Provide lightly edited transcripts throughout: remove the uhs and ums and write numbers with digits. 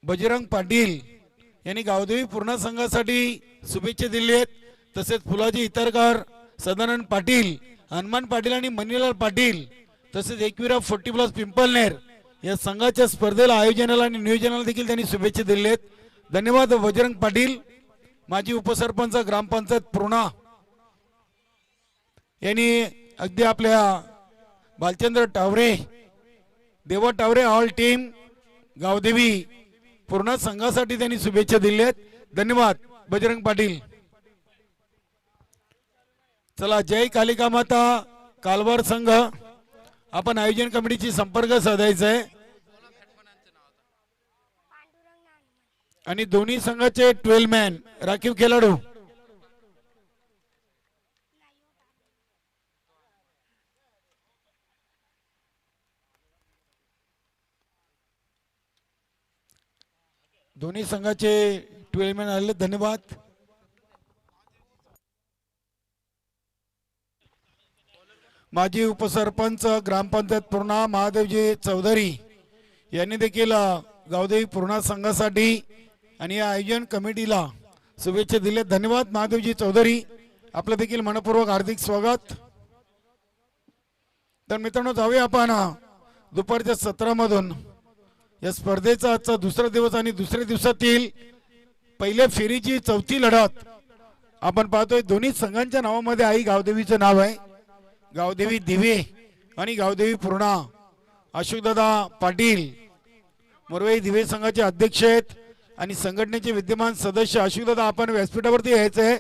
बजरंग पाटील यांनी गावदेवी पूर्णा संघासाठी शुभेच्छा दिल्या आहेत। तसेच फुलाजी इतरकार, सदानंद पाटील, हनुमान पाटील आणि मनीलाल पाटील तसेच एकविरा 40+ पिंपलनेर या संघाच्या स्पर्धेला आयोजनाला आणि नियोजनाला देखील त्यांनी शुभेच्छा दिल्या आहेत। धन्यवाद बजरंग पाटील। माजी उपसरपंच ग्रामपंचायत पूर्णा यांनी अगदी आपल्या बालचंद्र टावरे, देवा टावरे ऑल टीम गावदेवी पूर्णा संघासाठी त्यांनी शुभेच्छा दिल्या आहेत। धन्यवाद बजरंग पाटील। चला जय कालिका माता कालवार संघ आपण आयोजन कमिटीची संपर्क साधायचा आहे आणि दोन्ही संघाचे 12 मॅन राखीव खेळाडू दोन्ही संघाचे 12 मॅन आले। धन्यवाद। माजी उपसरपंच ग्रामपंचायत पूर्णा महादेवजी चौधरी यांनी देखील गावदेवी पूर्णा संघासाठी आणि या आयोजन कमिटीला शुभेच्छा दिल्या। धन्यवाद महादेवजी चौधरी, आपलं देखील मनपूर्वक हार्दिक स्वागत। तर मित्रांनो जाऊया आपण दुपारच्या सत्रामधून या स्पर्धेचा आजचा दुसरा दिवस आणि दुसऱ्या दिवसातील पहिल्या फेरीची चौथी लढत आपण पाहतोय। दोन्ही संघांच्या नावामध्ये आई गावदेवीचं नाव आहे, गावदेवी दिवे आणि गावदेवी पूर्णा। अशोकदादा पाटील मोरवाई दिवे संघाचे अध्यक्ष आहेत आणि संघटनेचे विद्यमान सदस्य। अशोकदादा आपण व्यासपीठावरती यायचंय।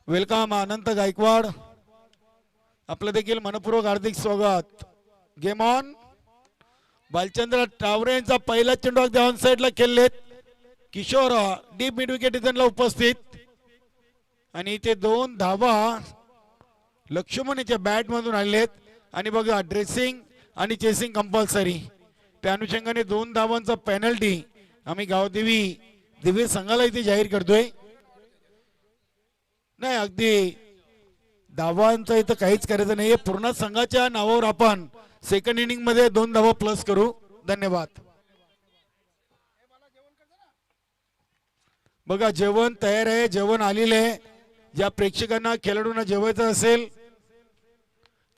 वेलकम अनंत गायकवाड, आपलं देखील मनपूर्वक हार्दिक स्वागत। Game on. बालचंद्र टावरे यांचा पहिला चेंडू अगदी ऑन साइडला खेळलेत। किशोर डीप मिड विकेट इथला उपस्थित आणि ते 2 धावा लक्ष्मण याच्या बॅट मधून आलेत आणि बघा ड्रेसिंग आणि चेसिंग कंपल्सरी। त्या अनुषंगाने 2 धावांचा पेनल्टी आम्ही गावदेवी दिवे संघाला इथे जाहीर करतोय। नाही अगदी धावांचं इथं काहीच करायचं नाहीये। पूर्ण संघाच्या नावावर आपण सेकंड इनिंग मध्ये 2 धावा प्लस करू। धन्यवाद। बघा जेवण तयार आहे, जेवण आलेलं आहे। ज्या प्रेक्षकांना खेळाडूंना जेवायचं असेल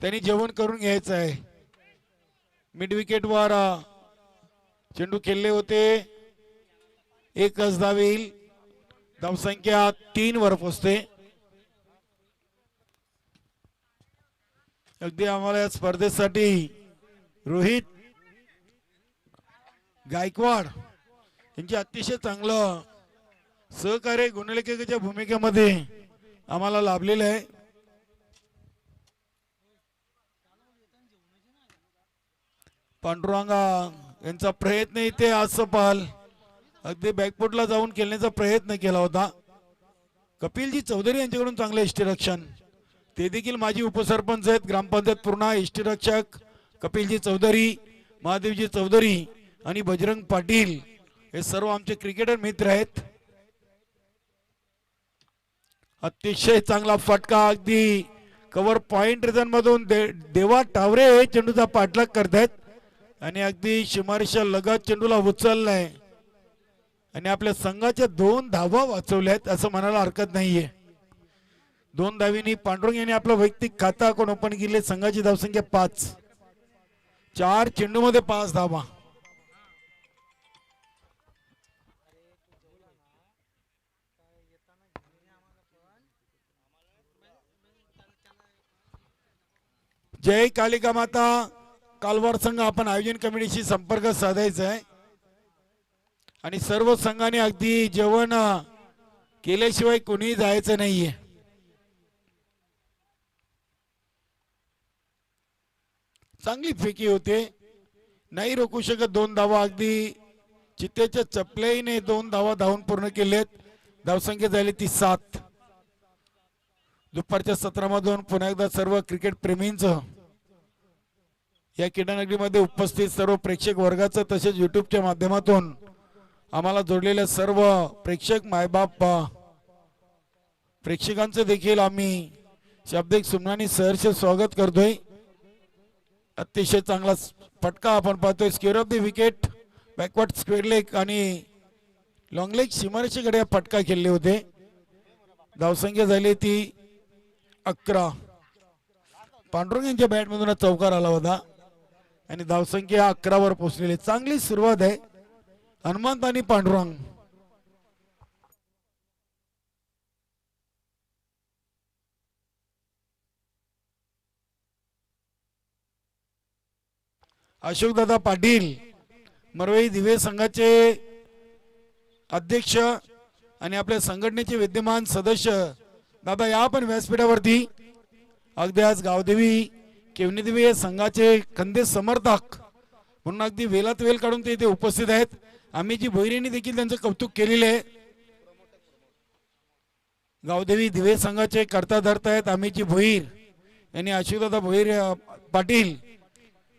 त्यांनी जेवण करून घ्यायचं आहे। मिड विकेट वर चेंडू खेळले होते, एकच धाव येईल, धावसंख्या 3 वर पोहोचते। अगदी आम्हाला या स्पर्धेसाठी रोहित गायकवाड यांचे अतिशय चांगलं सहकार्य गुणलेखकाच्या भूमिकेमध्ये आम्हाला लाभलेलं आहे। पांडुरंगा यांचा प्रयत्न इथे आसपाल अगदी बॅकफुटला जाऊन खेळण्याचा प्रयत्न केला होता। कपिलजी चौधरी यांच्याकडून चांगले इष्टरक्षण, ते देखील माजी उपसरपंच आहेत ग्रामपंचायत पूर्णा। इष्टरक्षक कपिलजी चौधरी, महादेवजी चौधरी आणि बजरंग पाटील हे सर्व आमचे क्रिकेटर मित्र आहेत। अतिशय चांगला फटका अगदी कव्हर पॉइंट रिझन मधून देवा टावरे चेंडूचा पाठलाग करतायत आणि अगदी सीमारेषा लगत चेंडूला उचललाय आणि आपल्या संघाच्या 2 धावा वाचवल्यात असं म्हणायला हरकत नाहीये। 2 धावींनी पांडुरंग यांनी आपला वैयक्तिक खाता अकाउंट ओपन केले। संघाची धावसंख्या 5, 4 चेंडू मध्ये 5 धावा। जय कालिका माता कालवार संघ आपण आयोजन कमिटीशी संपर्क साधायचा आहे आणि सर्व संघाने अगदी जेवण केल्याशिवाय कोणी जायचं नाहीये। चांगली फेकी होते, नाही रोखू शकत। 2 धावा अगदी चित्तेच्या चपलेने 2 धावा धावून पूर्ण केलेत। धावसंख्या झाली ती 7। दुपारच्या सत्रामधून पुन्हा एकदा सर्व क्रिकेट प्रेमींचं, या क्रीडानगरीमध्ये उपस्थित सर्व प्रेक्षक वर्गाचं तसेच युट्यूबच्या माध्यमातून आम्हाला जोडलेल्या सर्व प्रेक्षक मायबाप प्रेक्षकांचं देखील आम्ही शाब्दिक सुमनानी सहर्ष स्वागत करतोय। अतिशय चांगला फटका आपण पाहतोय. Square of the wicket, backward square leg आणि लॉंग लेग सीमारेषेकडे फटका खेळले होते. धावसंख्या झाली ती 11. पांडुरंग यांच्या बॅटमधून चौकार आला होता आणि धावसंख्या 11 वर पोहोचलेली. चांगली सुरुवात आहे हनुमंत आणि पांडुरंग. अशोकदादा पाटील मरवई दिवे संघाचे अध्यक्ष आणि आपल्या संघटनेचे विद्यमान सदस्य दादा या पण व्यासपीठावरती. अगदी आज गावदेवी केवनी देवी या संघाचे खंदे समर्थक म्हणून अगदी वेलात वेल काढून ते इथे उपस्थित आहेत. आम्हीची भोईरेंनी देखील त्यांचं कौतुक केलेले आहे. गावदेवी दिवे संघाचे कर्ता धर्ता आहेत आम्हीची भोईर यांनी अशोकदादा भोईर पाटील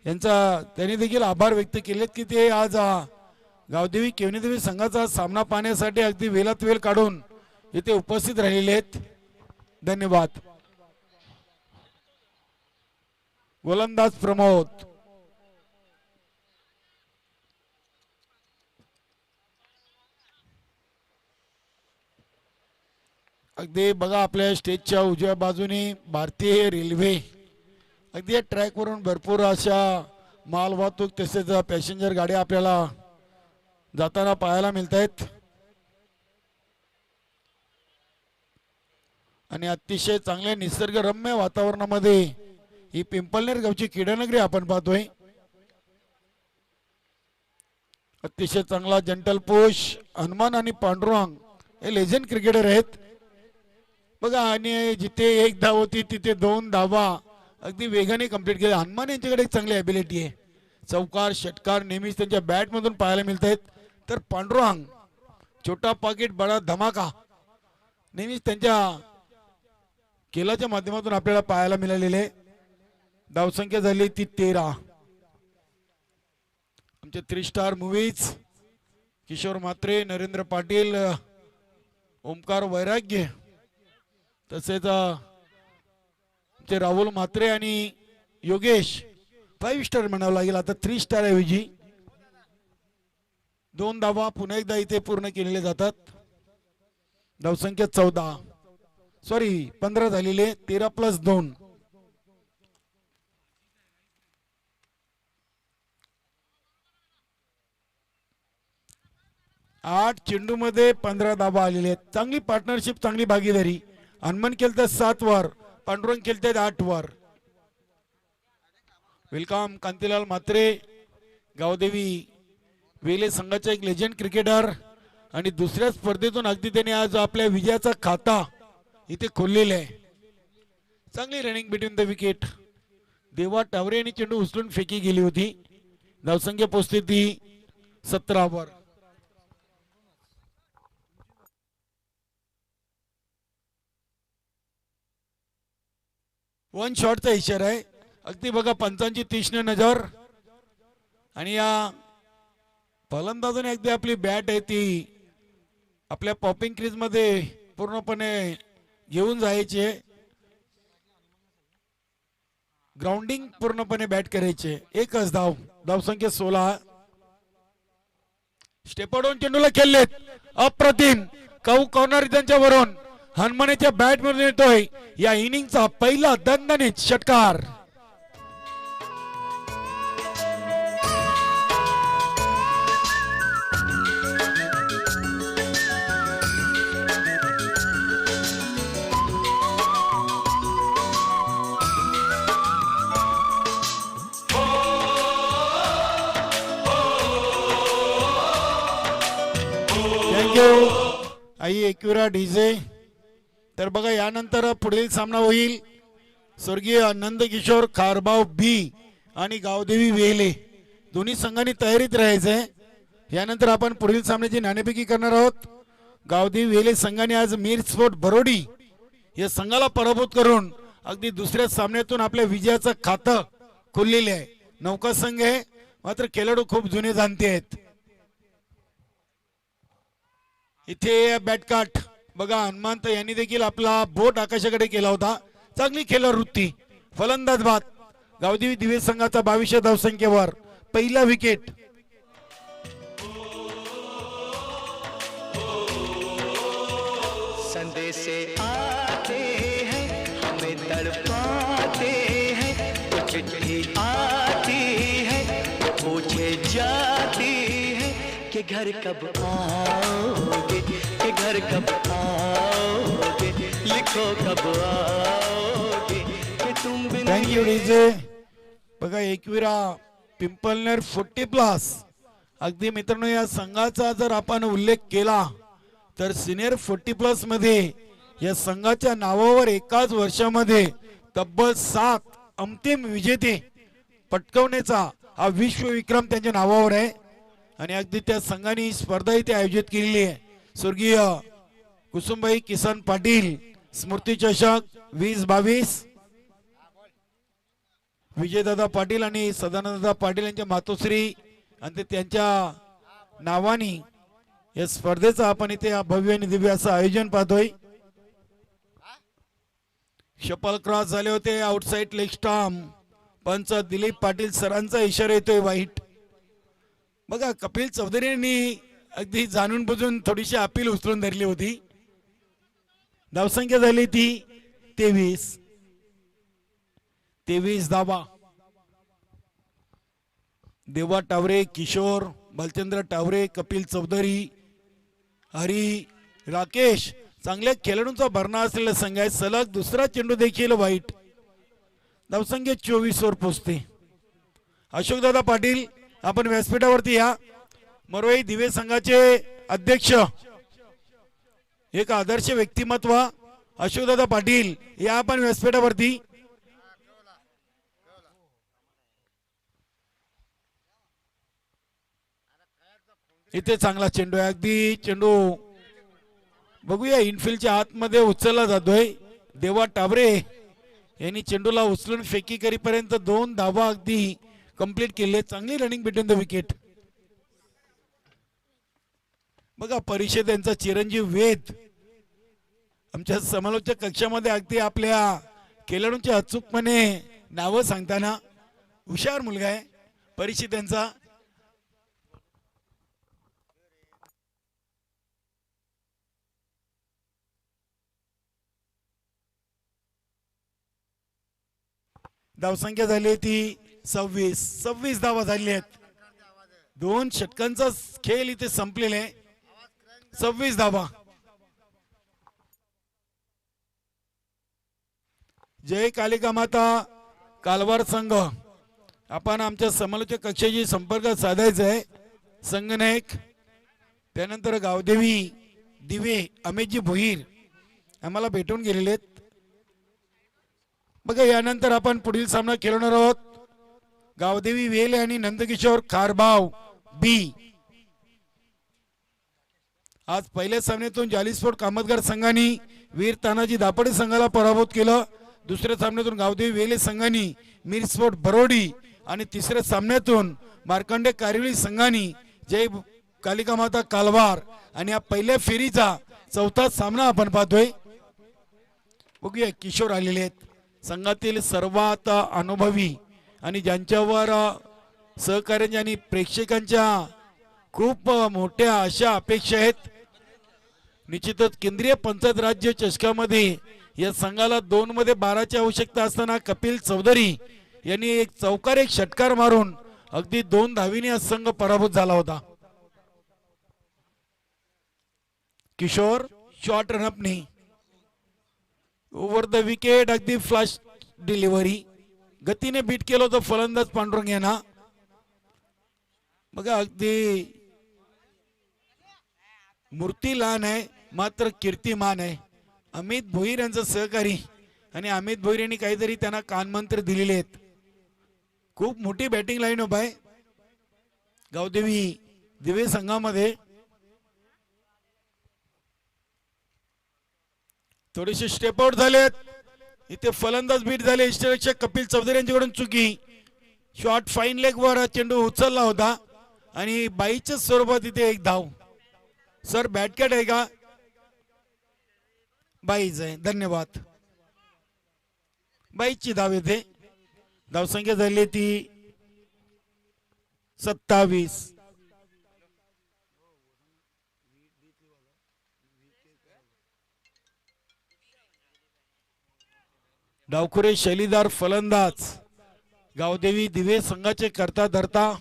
यांचा त्यांनी देखील आभार व्यक्त केलेत की ते आज गावदेवी केवनी देवी संघाचा सामना पाहण्यासाठी अगदी वेलात वेल काढून इथे उपस्थित राहिलेले आहेत. धन्यवाद. गोलंदाज प्रमोद. अगदी बघा आपल्या स्टेजच्या उजव्या बाजूने भारतीय रेल्वे अगदी या ट्रॅक वरून भरपूर अशा माल वाहतूक तसेच पॅसेंजर गाड्या आपल्याला जाताना पाहायला मिळत आहेत आणि अतिशय चांगल्या निसर्गरम्य वातावरणामध्ये ही पिंपळनेर गावची क्रीडानगरी आपण पाहतोय. अतिशय चांगला जंटल पुश. हनुमान आणि पांडुरंग हे लेजंड क्रिकेटर आहेत बघा आणि जिथे एक धाव होती तिथे 2 धावा अगदी वेगाने कंप्लीट केल्या. हनुमान यांच्याकडे एक चांगली ॲबिलिटी आहे. चौकार षटकार नेहमीच त्यांच्या बॅटमधून पाहायला मिळत आहेत. तर पांडुरंग छोटा पाकिट बडा धमाका नेहमीच त्यांच्या खेळाच्या माध्यमातून आपल्याला पाहायला मिळालेले. धावसंख्या झाली ती 13. आमचे 3 स्टार मूवीज किशोर म्हात्रे, नरेंद्र पाटील, ओमकार वैराग्य तसेच राहुल म्हात्रे आणि योगेश 5 स्टार म्हणावं लागेल आता 3 स्टार ऐवजी 2 धावा पुन्हा एकदा इथे पूर्ण केलेले जातात. धावसंख्या 15 झालेले. 13+2. आठ चेंडू मध्ये 15 धावा आलेले आहेत. चांगली पार्टनरशिप, चांगली भागीदारी. हनुमान खेळतात 7 वर, पांडुरंग खेळतात 8 वर. वेलकम कांतीलाल म्हात्रे, गावदेवी वेले संघाचा एक लेजंड क्रिकेटर आणि दुसऱ्या स्पर्धेतून अगदी त्याने आज आपल्या विजयाचा खाता इथे खोललेला आहे. चांगली रनिंग बिटवीन द विकेट. देवा टावरे यांनी चेंडू उचलून फेकी गेली होती. धावसंख्या पोहोचते ती 17 वर. वन शॉटचा इशारा आहे. अगदी बघा पंचांची तीक्ष्ण नजर आणि या फलंदाजाने अगदी आपली बॅट आहे ती आपल्या पॉपिंग क्रीज मध्ये पूर्णपणे घेऊन जायचे. ग्राउंडिंग पूर्णपणे बॅट करायचे. एकच धाव. धावसंख्या 16. स्टेपआउट चेंडूला खेळलेत. अप्रतिम कॉर्नर त्यांच्या वरून हनुमानेच्या बॅट मध्ये येतोय या इनिंगचा पहिला दणदणीत षटकार. आई एक्युरा डीजे. तर बघा यानंतर पुढील सामना होईल स्वर्गीय नंदकिशोर खारबाव बी आणि गावदेवी वेले. दोन्ही संघांनी तयारीत राहायचंय. यानंतर आपण पुढील सामन्याची नाणेफेकी करणार आहोत. गावदेवी वेले संघाने आज मीर स्पोर्ट बरोडी या संघाला पराभूत करून अगदी दुसऱ्या सामन्यातून आपल्या विजयाचं खातं खोललेले आहे. नौका संघ आहे मात्र खेळाडू खूप जुने जाणते आहेत. इथे बॅटकाट बघा हनुमंत यांनी देखील आपला बोट आकाशाकडे केला होता. चांगली खेळवृत्ती. फलंदाज बाद. गावदेवी दिवे संघाचा 22 धावसंख्येवर पहिला विकेट. संदेशे आते हैं हमें तड़पाते हैं, तो चिट्ठी आती है वो पूछे जाती है कि घर कब आओगे, कि घर कब आओगे, लिखो कब आओगे कि तुम बिन. Thank you DJ. बघा एकविरा पिंपलनेर 40+. अगदी मित्रांनो या संघाचा जर आपण उल्लेख केला तर सिनियर 40+ मध्ये या संघाच्या नावावर एकाच वर्षामध्ये तब्बल 7 अंतिम विजेते पटकवण्याचा हा विश्वविक्रम त्यांच्या नावावर आहे. आणि अगदी त्या संघाने ही स्पर्धा इथे आयोजित केलेली आहे. स्वर्गीय कुसुमबाई किसन पाटील स्मृती चषक 2022. विजयदादा पाटील आणि सदानंददादा पाटील यांच्या मातोश्री आणि त्यांच्या नावाने या स्पर्धेचं आपण इथे भव्य आणि दिव्य असं आयोजन पाहतोय. शपल क्रॉस झाले होते आउटसाइड लेग स्टंप. पंच दिलीप पाटील सरांचा इशारा येतोय वाईट. बघा कपिल चौधरी यांनी अगदी जाणून बुजून थोडीशी अपील उचलून धरली होती. धावसंख्या झाली ती 23 धावा. देवा टावरे, किशोर, भालचंद्र टावरे, कपिल चौधरी, हरी, राकेश चांगल्या खेळाडूंचा भरणा असलेला संघ आहे. सलग दुसरा चेंडू देखील वाईट. धावसंख्या 24 वर पोहोचते. अशोकदादा पाटील आपण व्यासपीठावरती या. मरोई दिवे संघाचे अध्यक्ष, एक आदर्श व्यक्तिमत्व अशोकदादा पाटील या आपण व्यासपीठावरती. इथे चांगला चेंडू आहे. अगदी चेंडू बघूया इनफिल्डच्या आतमध्ये उचलला जातोय. देवा टावरे यांनी चेंडूला उचलून फेकी करीपर्यंत 2 धावा अगदी कंप्लीट केले. चांगली रनिंग बिटवीन द विकेट. बघा परिषद यांचा चिरंजीव वेद आमच्या समालोचक कक्षामध्ये अगदी आपल्या खेळाडूंच्या अचूकपणे नावं सांगताना हुशार मुलगा आहे परिषद यांचा. धावसंख्या झाली ती 26 धावा झाली आहेत. 2 षटकांचा खेळ इथे संपलेला आहे. 26 धावा. जय कालिका माता कालवार संघ आपण आमच्या समालोचक कक्षाशी संपर्क साधायचा आहे. संगनायक त्यानंतर गावदेवी दिवे अमितजी भोईर आम्हाला भेटून गेलेले आहेत. बघा यानंतर आपण पुढील सामना खेळणार आहोत. गावदेवी वेल आणि नंदकिशोर खारबाव बी. आज पहिल्या सामन्यातून जालीस्फोट कामतगार संघाने वीर तानाजी दापडे संघाला पराभूत केलं. दुसऱ्या सामन्यातून गावदेवी वेले संघाने मिरस्फोट बरोडी आणि तिसऱ्या सामन्यातून मार्कंडे कारिवली संघाने जय कालिका माता कालवार. आणि या पहिल्या फेरीचा चौथा सामना आपण पाहतोय. बघूया किशोर आलेले आहेत. संघातील सर्वात अनुभवी आणि ज्यांच्यावर सहकार्यांच्या आणि प्रेक्षकांच्या खूप मोठ्या अशा अपेक्षा आहेत. निश्चितच केंद्रीय पंचायत राज्य चषकामध्ये या संघाला 2 मध्ये 12ची आवश्यकता असताना कपिल चौधरी यांनी एक चौकार एक षटकार मारून अगदी 2 धावीने हा संघ पराभूत झाला होता. किशोर शॉर्ट रनअपनी ओव्हर द विकेट अगदी फ्लॅश डिलिव्हरी गतीने बीट केलं होतं फलंदाज पांडुरंग यांना. बघा अगदी मूर्ती लहान आहे मात्र कीर्तिमान आहे. अमित भोईर यांचा सहकारी आणि अमित भोईर यांनी काहीतरी त्यांना कानमंत्र दिलेले आहेत. खूप मोठी बॅटिंग लाईन अप आहे गावदेवी दिवे संघामध्ये. थोडेसे स्टेप आउट झालेत. इथे फलंदाज बीट झाले. इष्टरक्षक कपिल चौधरी यांच्याकडून चुकी. शॉर्ट फाईन लेग वर चेंडू उचलला होता आणि बाईच्या स्वरूपात इथे एक धाव. सर बॅटकॅट आहे का? बाईच आहे. धन्यवाद. बाईची धाव येते. धावसंख्या झाली ती 27. डावखुरे शैलीदार फलंदाज गावदेवी दिवे संघाचे करता धरता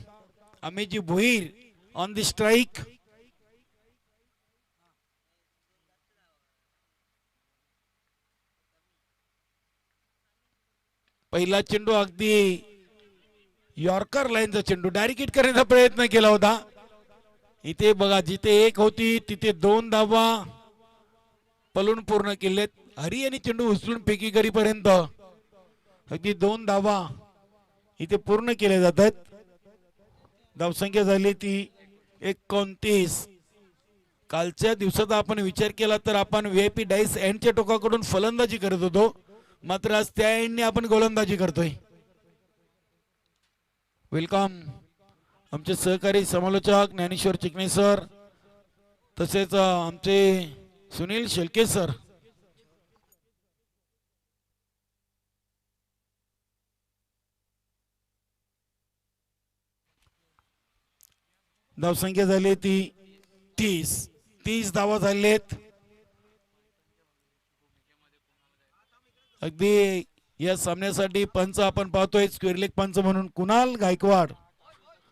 अमेजी भोईर ऑन द स्ट्राइक. पहिला चेंडू अगदी यॉर्कर लाईनचा चेंडू डायरेक्ट हिट करण्याचा प्रयत्न केला होता. इथे बघा जिथे एक होती तिथे 2 धावा पलून पूर्ण केलेत. हरी आणि चेंडू उचलून फेकी करीपर्यंत अगदी 2 धावा इथे पूर्ण केले जातात. धावसंख्या झाली ती 29. कालच्या दिवसाचा आपण विचार केला तर आपण VIP डाईस एंडच्या टोकाकडून फलंदाजी करत होतो, मात्र आज त्या एंडने आपण गोलंदाजी करतोय. वेलकम आमचे सहकारी समालोचक ज्ञानेश्वर चिकणे सर, तसेच आमचे सुनील शेळके सर. धावसंख्या झाली ती 30 धावा झालेत. अगदी या सामन्यासाठी पंच आपण पाहतोय स्क्वेअर लेग पंच म्हणून कुणाल गायकवाड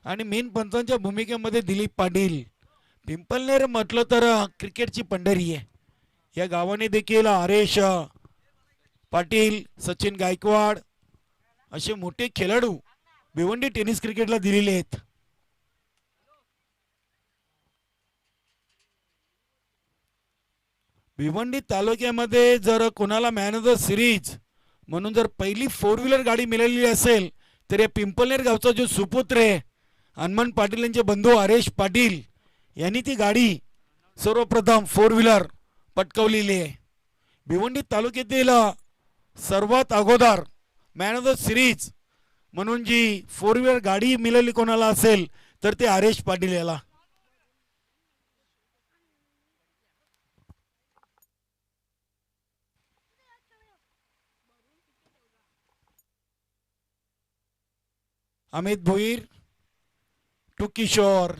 आणि मेन पंचांच्या भूमिकेमध्ये दिलीप पाटील. पिंपलनेर म्हटलं तर क्रिकेटची पंढरी आहे. या गावाने देखील हरेश पाटील, सचिन गायकवाड असे मोठे खेळाडू भिवंडी टेनिस क्रिकेटला दिलेले आहेत. भिवंडी तालुक्यामध्ये जर कोणाला मॅन ऑफ द सिरीज म्हणून जर पहिली 4 व्हीलर गाडी मिळालेली असेल तर या पिंपलनेर गावचा जो सुपुत्र आहे हनुमान पाटील यांचे बंधू हरेश पाटील यांनी ती गाडी सर्वप्रथम 4 व्हीलर पटकावलेली आहे. भिवंडी तालुक्यातील सर्वात अगोदर मॅन ऑफ द सिरीज म्हणून जी 4 व्हीलर गाडी मिळाली कोणाला असेल तर ते हरेश पाटील याला. अमित भोईर टू किशोर.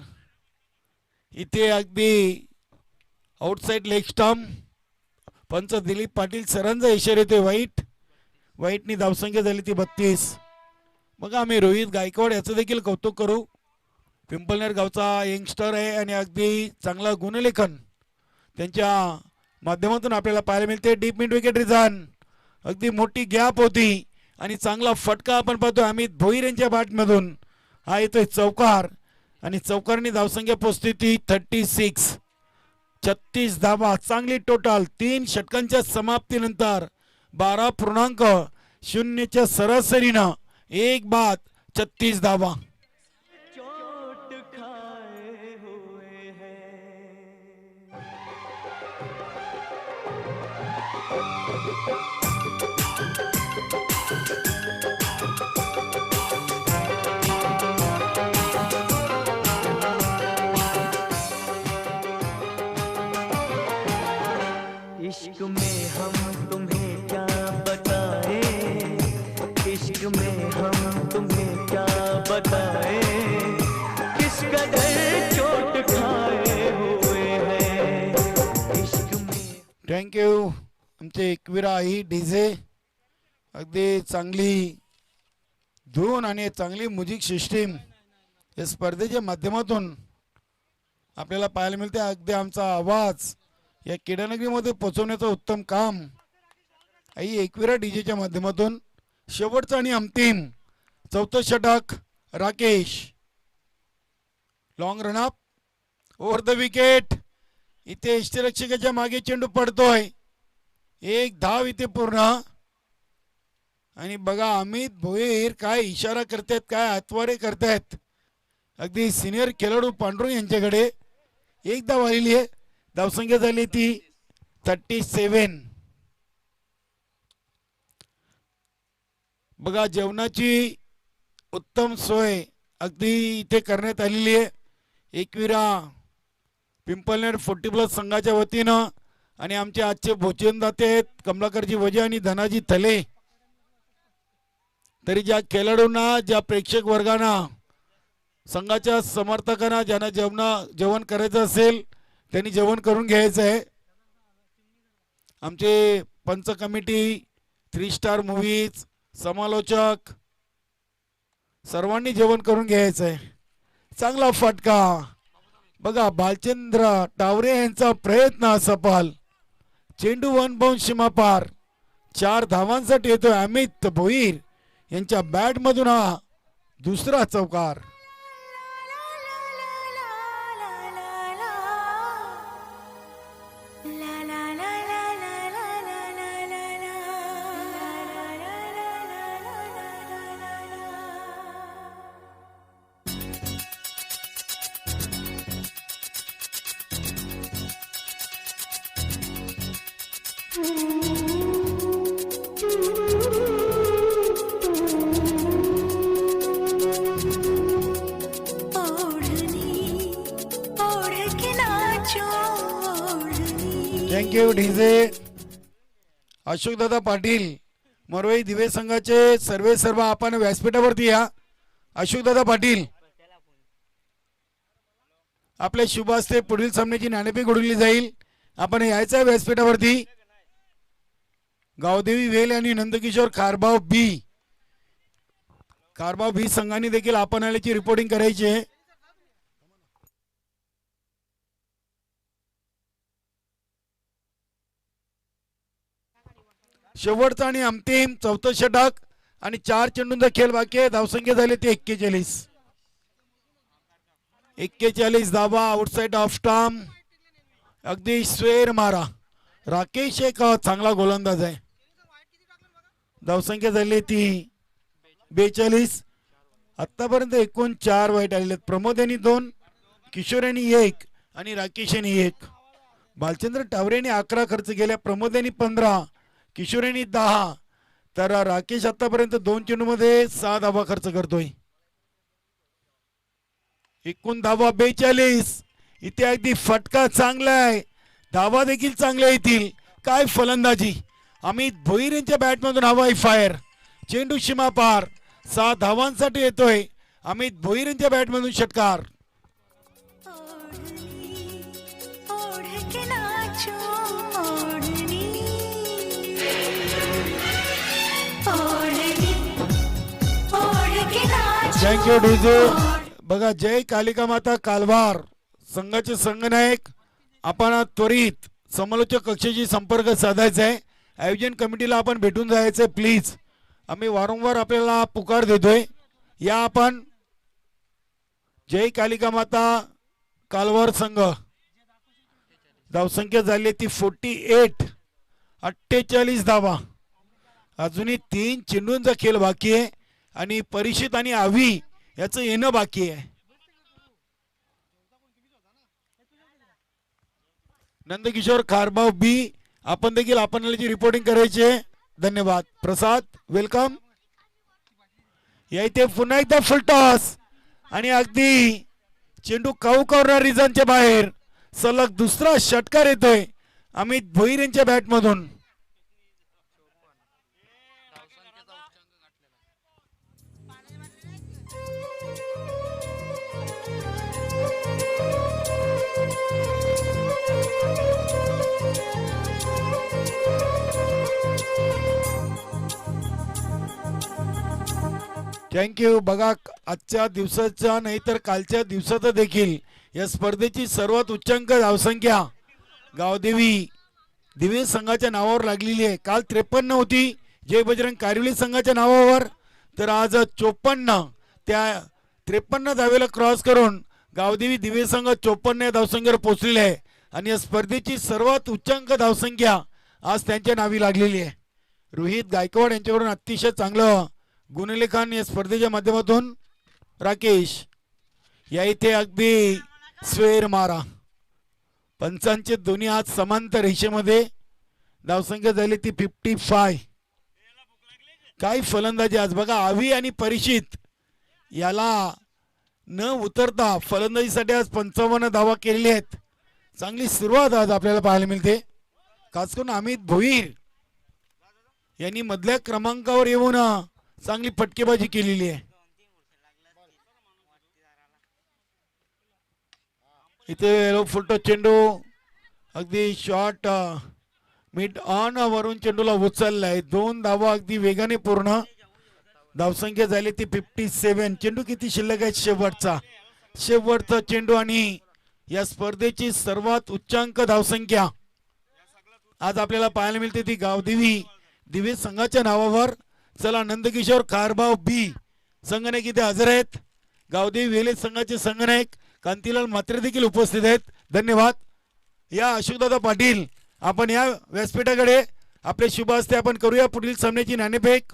इथे अगदी आउटसाइड लेग स्टंप. पंच दिलीप पाटील सरांचा इशारा येतोय वाईटनी धावसंख्या झाली ती 32. मग आम्ही रोहित गायकवाड याचं देखील कौतुक करू. पिंपलनेर गावचा यंगस्टर आहे आणि अगदी चांगला गुणलेखन त्यांच्या माध्यमातून आपल्याला पाहायला मिळते. डीप मिड विकेट रिझन, अगदी मोठी गॅप होती आणि चांगला फटका आपण पाहतोय अमित भोईर यांच्या बॅटमधून. हा येतोय चौकार आणि चौकारनी धावसंख्या पोहोचते ती 36. 36 धावा चांगली टोटल. 3 षटकांच्या समाप्तीनंतर 12.0 सरासरीनं 1 बाद 36 धावा. चोट खाए हुए हैं. इश्क में हम तुम्हें क्या बताएं, इश्क में हम तुम्हें क्या बताएं, किस कदर चोट खाए हुए हैं इश्क में. थँक्यू आमचे एकविरा आई डीजे. अगदी चांगली धून आणि चांगली म्युझिक सिस्टीम या स्पर्धेच्या माध्यमातून आपल्याला पाहायला मिळते. अगदी आमचा आवाज या क्रीडानगरीमध्ये पोहोचवण्याचं उत्तम काम आई एकविरा डीजेच्या माध्यमातून. शेवटचं आणि अंतिम 4थं षटक Rakesh. Long run up over the wicket. इथे यष्टीरक्षकाच्या मागे चेंडू पडतोय. 1 धाव इथे पूर्ण. आणि बघा अमित भोईर काय इशारा करतायत, काय हातवारे करतायत. अगदी सिनियर खेळाडू पांडुरंग यांच्याकडे. 1 धाव आलेली आहे. धावसंख्या झाली ती 37. बघा जेवणाची उत्तम सोय अगदी इथे करण्यात आलेली आहे. एकविरा पिंपलनेर 40+ संघाच्या वतीनं आणि आमचे आजचे भोजनदाते आहेत कमलाकरजी वजे आणि धनाजी थले. तरी ज्या खेळाडूंना, ज्या प्रेक्षक वर्गांना संघाच्या समर्थकांना ज्यांना जेवण करायचं असेल त्यांनी जेवण करून घ्यायचं आहे. आमचे पंच कमिटी, 3 स्टार मूवीज, समालोचक सर्वांनी जेवण करून घ्यायचं आहे. चांगला फटका बघा, बालचंद्र टावरे यांचा प्रयत्न असफल. चेंडू 1 बाउंड सीमापार. 4 धावांसाठी येतोय अमित भोईर यांच्या बॅट मधून हा दुसरा चौकार. Thank you DJ. अशोक दादा पाटील, मरवई दिवे संघाचे सर्व आपण व्यासपीठावरती या. अशोक दादा पाटील, आपल्या शुभ हस्ते पुढील सामन्याची नाणेफेक उडवली जाईल. आपण यायचं आहे व्यासपीठावरती. गावदेवी वेल आणि नंदकिशोर कारभाव बी संघाने देखील आपण आल्याची रिपोर्टिंग करायची आहे. शेवटचा आणि अंतिम चौथं षटक आणि 4 चेंडूंचा खेळ बाकी आहे. धावसंख्या झाली ते 41 धावा. आउटसाइड ऑफ स्टंप, अगदी स्वेर मारा. राकेश एक चांगला गोलंदाज आहे. धावसंख्या झाली ती 42. आतापर्यंत एकूण 4 वाईट आलेले. प्रमोद यांनी 2, किशोर यांनी 1 आणि राकेश यांनी 1. बालचंद्र टावरे यांनी 11 खर्च केल्या. प्रमोद यांनी 15, किशोर यांनी 10, तर राकेश आतापर्यंत 2 चेंडूमध्ये 6 धावा खर्च करतोय. एकूण धावा 42. इथे अगदी फटका चांगला आहे, धावा देखील चांगल्या येतील. काय फलंदाजी. अमित भोईर यांच्या बॅटमधून हवाई फायर. चेंडू सीमा पार. 6 धावांसाठी येतोय अमित भोईर यांच्या बॅटमधून षटकार. Thank you DJ. बघा, जय कालिका माता कालवार संघाचे संघनायक, आपण त्वरित समालोचक कक्षाशी संपर्क साधायचा आहे. आयोजन कमिटीला आपण भेटून जायचंय प्लीज. आम्ही वारंवार आपल्याला पुकार देतोय. या आपण. जय कालिका माता कालवार संघ. धावसंख्या झाली ती 48. 48 धावा. अजूनही 3 चेंडूंचा खेळ बाकी आहे आणि परिषद आणि आवी याचं येणं बाकी आहे. नंदकिशोर खारबाव बी, आपण देखील आपल्याला रिपोर्टिंग करायची आहे. धन्यवाद. प्रसाद, वेलकम. या इथे पुन्हा एकदा फुलटॉस आणि अगदी चेंडू काऊ कॉर्नर रिजनच्या बाहेर. सलग दुसरा षटकार येतोय अमित भोईर यांच्या बॅटमधून. थँक्यू. बघा, आजच्या दिवसाचा नाही तर कालच्या दिवसाचा देखील या स्पर्धेची सर्वात उच्चांक धावसंख्या गावदेवी दिवे संघाच्या नावावर लागलेली आहे. काल 53 होती जय बजरंग कारिवली संघाच्या नावावर, तर आज 54. त्या 53 धावेला क्रॉस करून गावदेवी दिवे संघ 54 या धावसंख्येवर पोहोचलेले आहे आणि या स्पर्धेची सर्वात उच्चांक धावसंख्या आज त्यांच्या नावी लागलेली आहे. रोहित गायकवाड यांच्याकडून अतिशय चांगलं गुणलेखन या स्पर्धेच्या माध्यमातून. राकेश, या इथे अगदी स्वेर मारा. पंचांचे दोन्ही हात समांतर रेषेमध्ये. धावसंख्या झाली ती 55. काय फलंदाजी आज. बघा, आवी आणि परिषद याला न उतरता फलंदाजीसाठी आज 55 धावा केलेल्या आहेत. चांगली सुरुवात आज आपल्याला पाहायला मिळते. खास करून अमित भोईर यांनी मधल्या क्रमांकावर येऊन चांगली फटकेबाजी केलेली आहे. इथे फुलटो चेंडू अगदी शॉर्ट मिड ऑन वरून चेंडूला उचललाय. 2 धावा अगदी वेगाने पूर्ण. धावसंख्या झाली ती 57. चेंडू किती शिल्लक आहे शेवटचा चेंडू आणि या स्पर्धेची सर्वात उच्चांक धावसंख्या आज आपल्याला पाहायला मिळते ती गावदेवी दिवे संघाच्या नावावर. चला नंदकिशोर कारभाव बी संघनायक इथे हजर आहेत. गावदेवी वेले संघाचे संघनायक कांतीलाल म्हात्रे देखील उपस्थित आहेत. धन्यवाद. या अशोकदादा पाटील आपण या व्यासपीठाकडे आपले शुभ हस्ते आपण करूया पुढील सामन्याची नाणेफेक.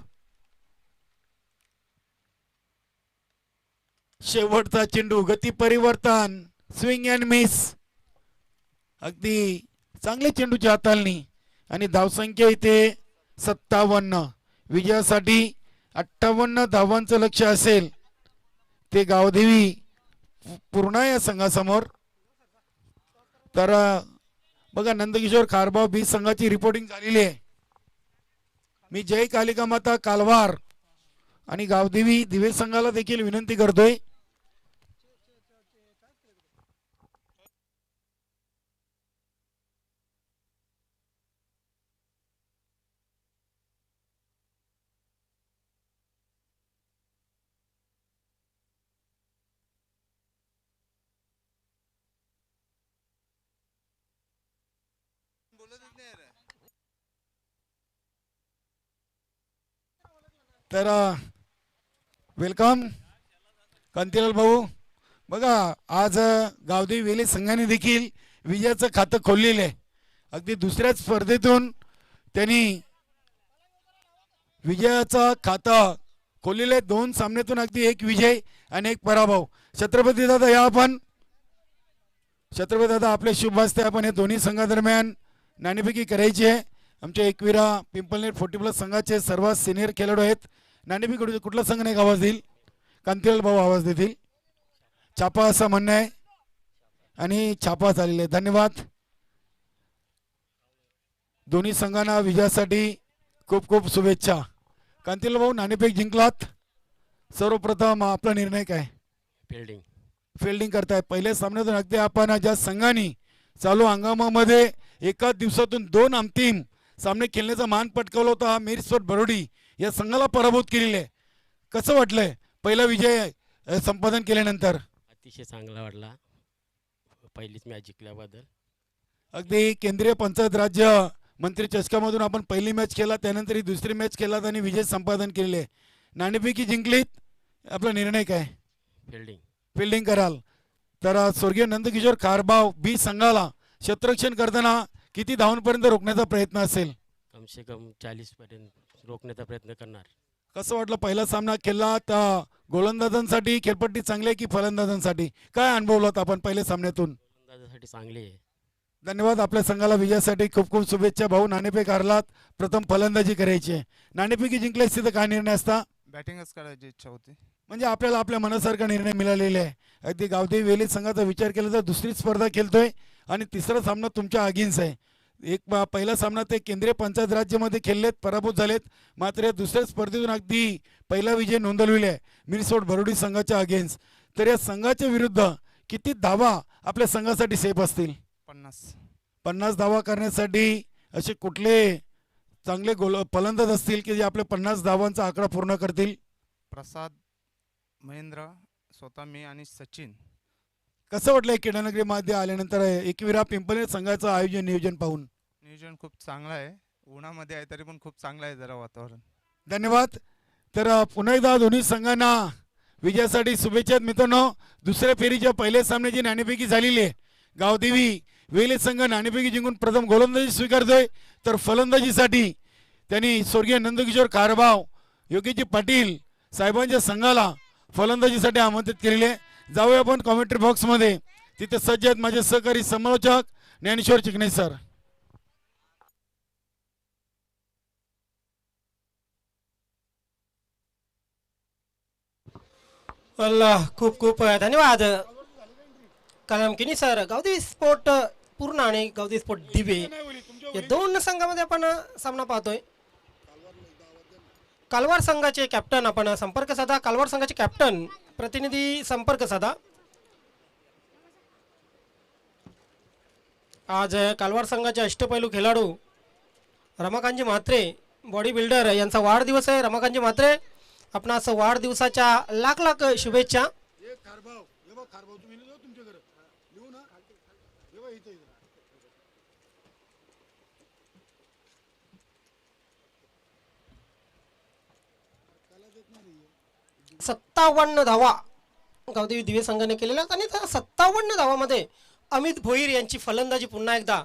शेवटचा चेंडू गती परिवर्तन स्विंग अँड मिस अगदी चांगले चेंडूची हाताळणी आणि धावसंख्या इथे 57. विजयासाठी 58 धावांचं लक्ष असेल ते गावदेवी पूर्ण या संघासमोर. तर बघा नंदकिशोर खारबाव बी संघाची रिपोर्टिंग झालेली आहे. मी जय कालिका माता कालवार आणि गावदेवी दिवे संघाला देखील विनंती करतोय तर वेलकम कांतीलाल भाऊ. बघा आज गावदेवी वेले संघाने देखील विजयाचं खातं खोललेलं आहे. अगदी दुसऱ्याच स्पर्धेतून त्यांनी विजयाचा खाता खोललेलं आहे. 2 सामन्यातून अगदी 1 विजय आणि 1 पराभव. छत्रपती दादा या आपण छत्रपती दादा आपले शुभ हस्ते आपण हे दोन्ही संघादरम्यान नाणेफेकी करायची आहे. आमच्या एकविरा पिंपलनेर 40+ संघाचे सर्वात सिनियर खेळाडू आहेत. नाणेफेकी कुठला संघ नाही आवाज देईल कांतीलाल भाऊ आवाज देतील. छापा असं म्हणणं आहे आणि छापा झालेला आहे. धन्यवाद. दोन्ही संघांना विजयासाठी खूप खूप शुभेच्छा. कांतीलाल भाऊ नाणेफेक जिंकलात. सर्वप्रथम आपला निर्णय काय? फिल्डिंग करताय. पहिल्या सामन्यातून अगदी आपण ज्या संघाने चालू हंगामामध्ये एका दिवसातून 2 अंतिम सामने खेळण्याचा मान पटकावला होता हा मिरस्पोर्ट बरोडी या संघाला पराभूत केलेले आहे. कसं वाटलंय पहिला विजय संपादन केल्यानंतर? अतिशय चांगला वाटला पहिलीच मॅच जिंकल्याबद्दल. अगदी केंद्रीय पंचायत राज्य मंत्री चषकामधून आपण पहिली मॅच केला त्यानंतर ही दुसरी मॅच केलात आणि विजय संपादन केले. नाणेफेकी जिंकलीत. आपला निर्णय काय? फिल्डिंग कराल. तर स्वर्गीय नंदकिशोर खारबाव बी संघाला क्षेत्ररक्षण करताना किती धावांपर्यंत रोखण्याचा प्रयत्न असेल? कम से कम 40 पर्यंत रोखण्याचा प्रयत्न करणार. कसं वाटलं पहिला सामना खेळला तर गोलंदाजांसाठी खेळपट्टी चांगली आहे की फलंदाजांसाठी? काय अनुभवलात आपण पहिल्या सामन्यातून? गोलंदाजासाठी चांगली आहे. धन्यवाद. आपल्या संघाला विजयासाठी खूप खूप शुभेच्छा भाऊ. नाणेफेक हारलात. प्रथम फलंदाजी करायची आहे. नाणेफेकी जिंकली असती तर काय निर्णय असता? बॅटिंगच करायची इच्छा होती. म्हणजे आपल्याला आपल्या मनासारखा निर्णय मिळालेला आहे. अगदी गावदेवी वेले संघाचा विचार केला तर दुसरी स्पर्धा खेळतोय आणि तिसरा सामना तुमच्या अगेन्स्ट आहे. पहिला सामना ते केंद्रीय पंचायत राज्यामध्ये खेळलेत पराभूत झालेत. मात्र या दुसऱ्या स्पर्धेतून अगदी पहिला विजय नोंदवलेला आहे मिरसोड बरोडी संघाच्या अगेन्स्ट. तर या संघाच्या विरुद्ध किती धावा आपल्या संघासाठी सेफ असतील? 50 धावा करण्यासाठी असे कुठले चांगले फलंदाज असतील की जे आपल्या 50 धावांचा आकडा पूर्ण करतील? प्रसाद, महेंद्र, स्वतः मी आणि सचिन. कसं वाटलंय क्रीडानगरीमध्ये आल्यानंतर एकविरा पिंपळनेर संघाचं आयोजन नियोजन पाहून? नियोजन खूप चांगलं आहे. उन्हामध्ये आहे तरी पण खूप चांगलं आहे जरा वातावरण. धन्यवाद. तर पुन्हा एकदा दोन्ही संघांना विजयासाठी शुभेच्छा मित्रांनो. दुसऱ्या फेरीच्या पहिल्या सामन्याची नाणेफेकी झालेली आहे. गावदेवी वेले संघ नाणेफेकी जिंकून प्रथम गोलंदाजी स्वीकारतोय तर फलंदाजीसाठी त्यांनी स्वर्गीय नंदकिशोर कारभाव योगीजी पाटील साहेबांच्या संघाला फलंदाजीसाठी आमंत्रित केलेले. जाऊया आपण कॉमेंट्री बॉक्समध्ये. तिथे सज्ज आहेत माझे सहकारी समालोचक ज्ञानेश्वर चिकणे सर. खूप खूप धन्यवाद कलामकिनी सर. गावदेवी स्पोर्ट पूर्ण आणि गावदेवी स्पोर्ट दिवे या 2 संघामध्ये आपण सामना पाहतोय. कालवार संघाचे कॅप्टन आपण संपर्क साधा. कालवार संघाचे कॅप्टन प्रतिनिधी संपर्क साधा. आज कालवार संघाचे अष्टपैलू खेळाडू रमाकांतजी म्हात्रे बॉडी बिल्डर यांचा वाढदिवस आहे. रमाकांतजी म्हात्रे आपणास वाढदिवसाच्या लाख लाख शुभेच्छा. सत्तावन्न धावा गावदेवी दिवे संघाने केलेल्या आणि त्या 57 धावामध्ये अमित भोईर यांची फलंदाजी पुन्हा एकदा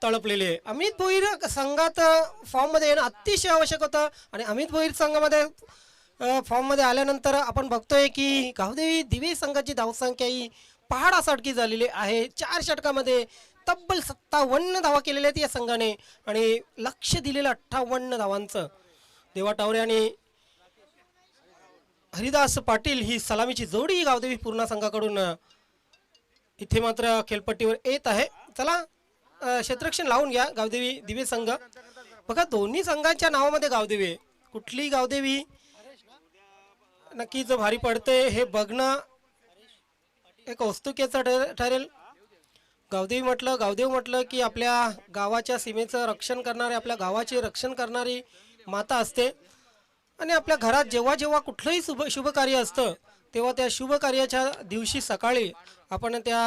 तळपलेली आहे. अमित भोईर संघात फॉर्ममध्ये येणं अतिशय आवश्यक होतं आणि अमित भोईर संघामध्ये फॉर्ममध्ये आल्यानंतर आपण बघतोय की गावदेवी दिवे संघाची धावसंख्या ही पहाडासारखी झालेली आहे. 4 षटकामध्ये तब्बल 57 धावा केलेल्या आहेत या संघाने आणि लक्ष दिलेलं 58 धावांचं. देवा टावरे आणि हरिदास पाटील ही सलामीची जोडी गावदेवी पूर्णा संघाकडून इथे मात्र खेळपट्टीवर येत आहे. चला क्षेत्ररक्षण लावून घ्या गावदेवी दिवे संघ. बघा दोन्ही संघांच्या नावामध्ये गावदेवी आहे. कुठली गावदेवी नक्कीच भारी पडते हे बघणं एक औत्सुक्याचं ठरेल. गावदेवी म्हटलं गावदेव म्हटलं की आपल्या गावाच्या सीमेचं रक्षण करणारे आपल्या गावाचे रक्षण करणारी माता असते आणि आपल्या घरात जेव्हा जेव्हा कुठलंही शुभ कार्य असतं तेव्हा त्या शुभ कार्याच्या दिवशी सकाळी आपण त्या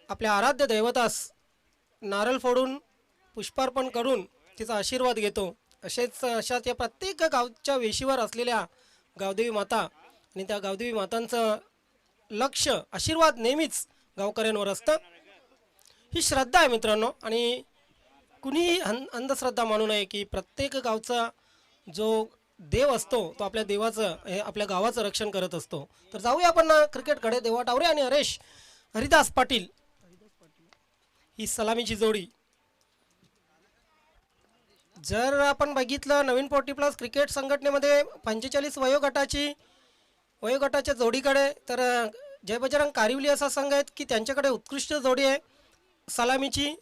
आपल्या आराध्य दैवतास नारळ फोडून पुष्पार्पण करून तिचा आशीर्वाद घेतो. अशा त्या प्रत्येक गावच्या वेशीवर असलेल्या गावदेवी माता आणि त्या गावदेवी मातांचं लक्ष आशीर्वाद नेहमीच गावकऱ्यांवर असतं. ही श्रद्धा आहे मित्रांनो आणि कुणीही अंधश्रद्धा मानू नये की प्रत्येक गावचा जो देव असतो तो आपल्या देवाचं हे आपल्या गावाचं रक्षण करत असतो. तर जाऊया आपण क्रिकेटकडे. देवा टावरे आणि हरिदास पाटील ही सलामीची जोडी. जर आपण बघितलं नवीन 40+ क्रिकेट संघटनेमध्ये 45 वयोगटाच्या जोडीकडे तर जय बजरंग कारिवली असा संघ आहेत की त्यांच्याकडे उत्कृष्ट जोडी आहे सलामीची.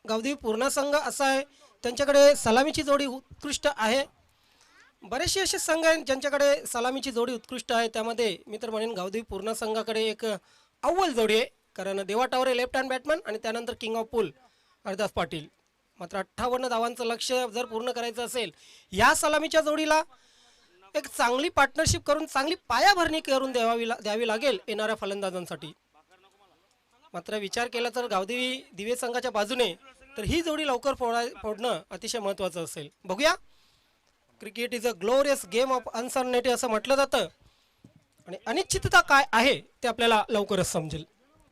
गावदेवी पूर्णा संघ असा आहे त्यांच्याकडे सलामीची जोडी उत्कृष्ट आहे. बरेचसे असे संघ आहेत ज्यांच्याकडे सलामीची जोडी उत्कृष्ट आहे. त्यामध्ये मी तर म्हणेन गावदेवी पूर्णा संघाकडे एक अव्वल जोडी आहे कारण देवा टावरे लेफ्ट हँड बॅट्समन आणि त्यानंतर किंग ऑफ पूल हरिदास पाटील. मात्र 58 धावांचं लक्ष्य जर पूर्ण करायचं असेल या सलामीच्या जोडीला एक चांगली पार्टनरशिप करून चांगली पायाभरणी करून द्यावी लागेल येणाऱ्या फलंदाजांसाठी. मात्र विचार केला तर गावदेवी दिवे संघाच्या बाजूने तर ही जोडी लवकर फोडणं अतिशय महत्त्वाचं असेल. बघूया. Cricket is a glorious game of uncertainty असं म्हटलं जातं आणि अनिश्चितता काय आहे ते आपल्याला लवकरच समजेल.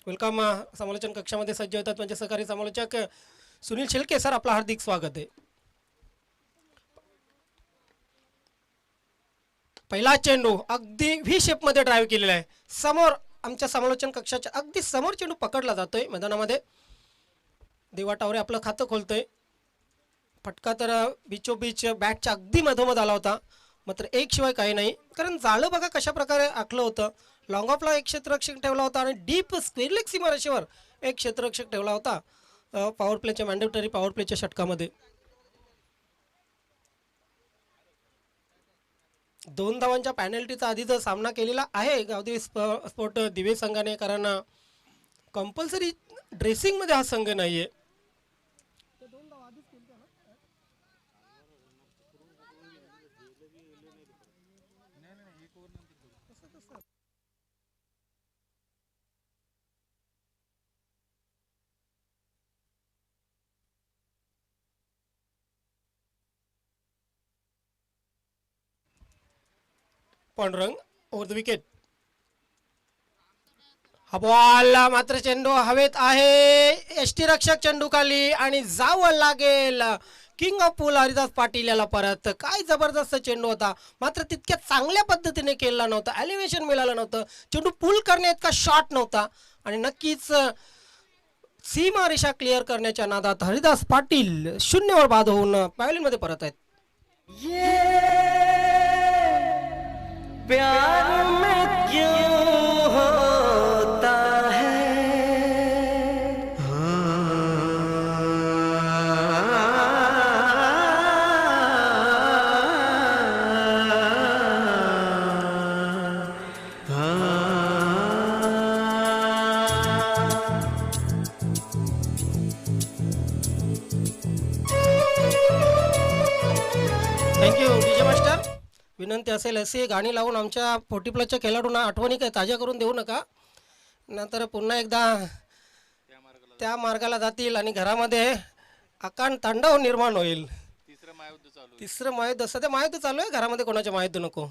वेलकम. समालोचन कक्षामध्ये सज्ज होतात म्हणजे सहकारी समालोचक सुनील शेळके सर, आपलं हार्दिक स्वागत आहे. पहिला चेंडू अगदी व्ही शेप मध्ये ड्राईव्ह केलेला आहे. समोर आमच्या समालोचन कक्षाच्या अगदी समोर चेंडू पकडला जातोय मैदानामध्ये. देवा टावरे आपलं खातं खोलतोय. फटका तर बिचोबीच बॅटच्या अगदी मधोमध आला होता. मात्र एक शिवाय काही नाही कारण जाळं बघा कशा प्रकारे आखलं होतं. लॉंग ऑफला एक क्षेत्ररक्षक ठेवला होता आणि डीप स्क्वेअर लेग सीमारेषेवर एक क्षेत्ररक्षक ठेवला होता पॉवर प्लेच्या मॅन्डेटरी पॉवर प्लेच्या षटकामध्ये. 2 धावांच्या पॅनल्टीचा आधीच सामना केलेला आहे गावदेवी स्पोर्ट दिवे संघाने कारण कंपल्सरी ड्रेसिंगमध्ये हा संघ नाहीये. Pandurang over the wicket. हा बॉल मात्र चेंडू हवेत आहे. एसटी रक्षक चेंडू खाली आणि जावं लागेल किंग ऑफ पूल हरिदास पाटील याला परत. काय जबरदस्त चेंडू होता मात्र तितक्या चांगल्या पद्धतीने केला नव्हता. एलिव्हेशन मिळालं नव्हतं. चेंडू पूल करण्या इतका शॉट नव्हता आणि नक्कीच सीमा रेषा क्लिअर करण्याच्या नादात हरिदास पाटील 0वर बाद होऊन पॅव्हलियन मध्ये परत आहेत. प्यार में क्यों होता है विनंती असेल अशी गाणी लावून आमच्या 40+ खेळाडूंना आठवणी काय ताज्या करून देऊ नका, नंतर पुन्हा एकदा त्या मार्गाला जातील आणि घरामध्ये अकांड तांडव निर्माण होईल. तिसरं महायुद्ध सध्या महायुद्ध चालू आहे, घरामध्ये कोणाचे महायुद्ध नको.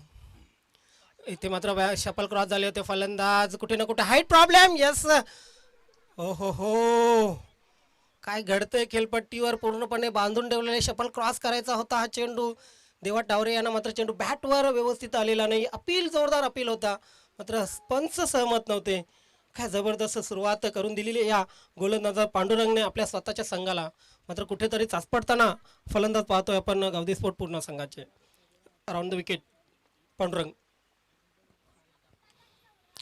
इथे मात्र शपल क्रॉस झाले होते फलंदाज, कुठे ना कुठे हाईट प्रॉब्लेम. यस, हो हो हो, काय घडतंय खेळपट्टीवर. पूर्णपणे बांधून ठेवलेले शपल क्रॉस करायचा होता हा चेंडू. देवा टावरे यांना मात्र चेंडू बॅटवर व्यवस्थित आलेला नाही. अपील, जोरदार अपील होता, मात्र पंच सहमत नव्हते. काय जबरदस्त सुरुवात करून दिलेली या गोलंदाज पांडुरंगने आपल्या स्वतःच्या संघाला, मात्र कुठेतरी चाचपडताना फलंदाज पाहतोय आपण गावदी स्पोर्ट पूर्ण संघाचे. Around the wicket Pandurang.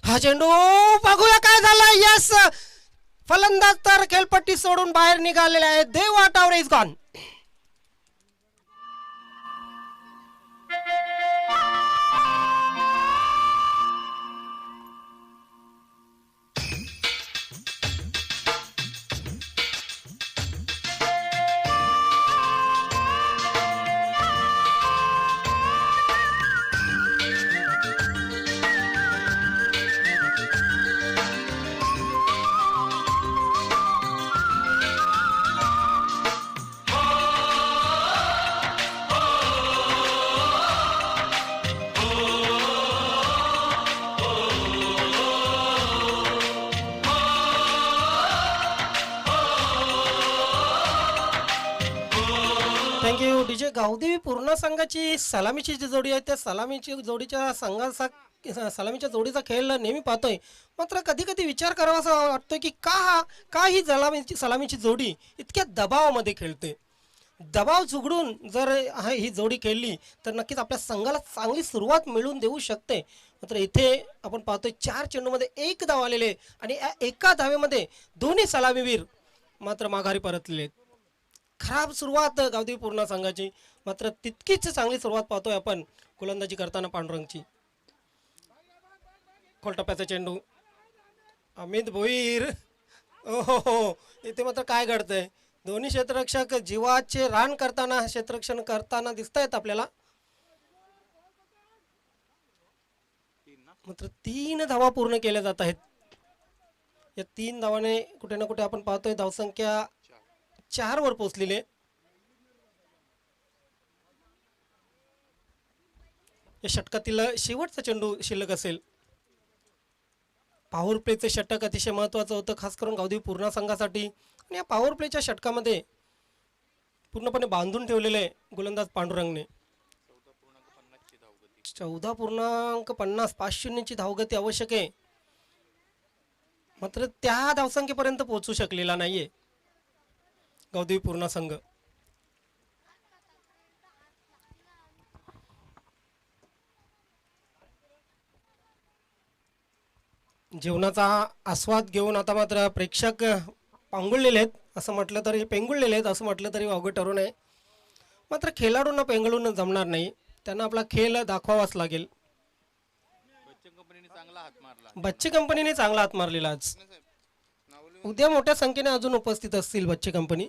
हा चेंडू बघूया काय झालं. यस, फलंदाज तर खेळपट्टी सोडून बाहेर निघालेले आहेत. Deva Taware is gone. Thank you DJ. Gavdevi पूर्ण संघाची सलामीची जी जोडी आहे त्या सलामीची जोडीच्या सलामीच्या जोडीचा खेळ नेहमी पाहतोय, मात्र कधी कधी विचार करावा असा वाटतोय की का ही सलामीची जोडी इतक्या दबावामध्ये खेळते. दबाव झुगडून जर ही जोडी खेळली तर नक्कीच आपल्या संघाला चांगली सुरुवात मिळवून देऊ शकते. मात्र इथे आपण पाहतोय 4 चेंडूमध्ये 1 धाव आलेले आणि या एका धावेमध्ये दोन्ही सलामीवीर मात्र माघारी परतलेले. खराब सुरुवात गावदेवी पूर्ण संघाची, मात्र तितकीच चांगली सुरुवात पाहतोय आपण गोलंदाजी करताना पांडुरंगची. खोलटप्प्याचा चेंडू अमित भोईर. ओहो हो, इथे मात्र काय घडतंय. दोन्ही क्षेत्ररक्षक जीवाचे रान करताना, क्षेत्ररक्षण करताना दिसत आहेत आपल्याला. मात्र 3 धावा पूर्ण केल्या जात आहेत. या 3 धावाने कुठे ना कुठे आपण पाहतोय धावसंख्या 4 वर पोहोचलेले. या षटकातील शेवटचा चेंडू शिल्लक असेल. पॉवर प्लेचे षटक अतिशय महत्त्वाचं होतं, खास करून गावदेवी पूर्ण संघासाठी. आणि या पॉवर प्लेच्या षटकामध्ये पूर्णपणे बांधून ठेवलेले गोलंदाज पांडुरंगने. 14.50 5-0ची धावगती आवश्यक आहे, मात्र त्या धावसंख्येपर्यंत पोहोचू शकलेला नाहीये गावदेवी पूर्ण संघ. जेवणाचा आस्वाद घेऊन आता मात्र प्रेक्षक पांगुळलेले आहेत असं म्हटलं तरी, पेंगुळलेले आहेत असं म्हटलं तरी वावगं ठरू नये. मात्र खेळाडूंना पेंगळून जमणार नाही, त्यांना आपला खेळ दाखवावाच लागेल. बच्चे कंपनीने चांगला हात मारलेला आज. उद्या मोठ्या संख्येने अजून उपस्थित असतील बच्चे कंपनी.